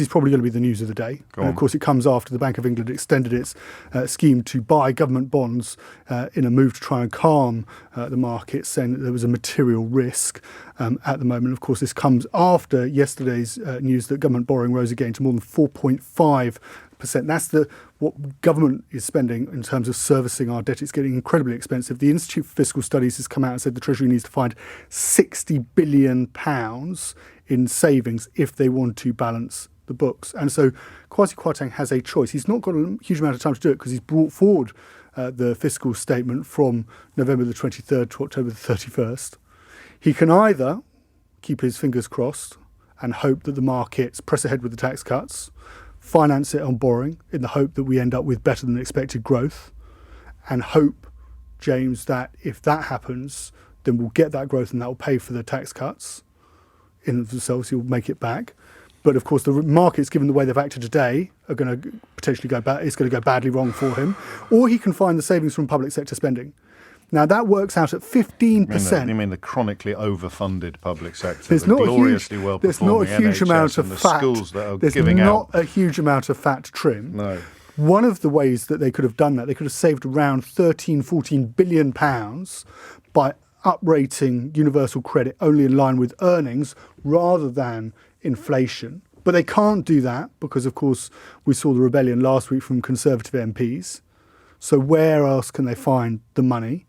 is probably going to be the news of the day. And of course, it comes after the Bank of England extended its scheme to buy government bonds in a move to try and calm the market, saying that there was a material risk at the moment. Of course, this comes after yesterday's news that government borrowing rose again to more than 4.5%. That's what government is spending in terms of servicing our debt. It's getting incredibly expensive. The Institute for Fiscal Studies has come out and said the Treasury needs to find £60 billion in savings if they want to balance the books. And so Kwasi Kwarteng has a choice. He's not got a huge amount of time to do it because he's brought forward the fiscal statement from November the 23rd to October the 31st. He can either keep his fingers crossed and hope that the markets press ahead with the tax cuts, finance it on borrowing in the hope that we end up with better than expected growth, and hope, James, that if that happens, then we'll get that growth and that will pay for the tax cuts in themselves. He'll make it back. But of course, the markets, given the way they've acted today, are going to potentially go bad. It's going to go badly wrong for him. Or he can find the savings from public sector spending. Now, that works out at 15%. You mean the chronically overfunded public sector, there's the not gloriously there's well-performing not a huge NHS amount of and the fat. schools that are There's giving not out. a huge amount of fat to trim. No. One of the ways that they could have done that, they could have saved around 14 billion pounds by uprating universal credit only in line with earnings rather than inflation. But they can't do that because, of course, we saw the rebellion last week from Conservative MPs. So where else can they find the money?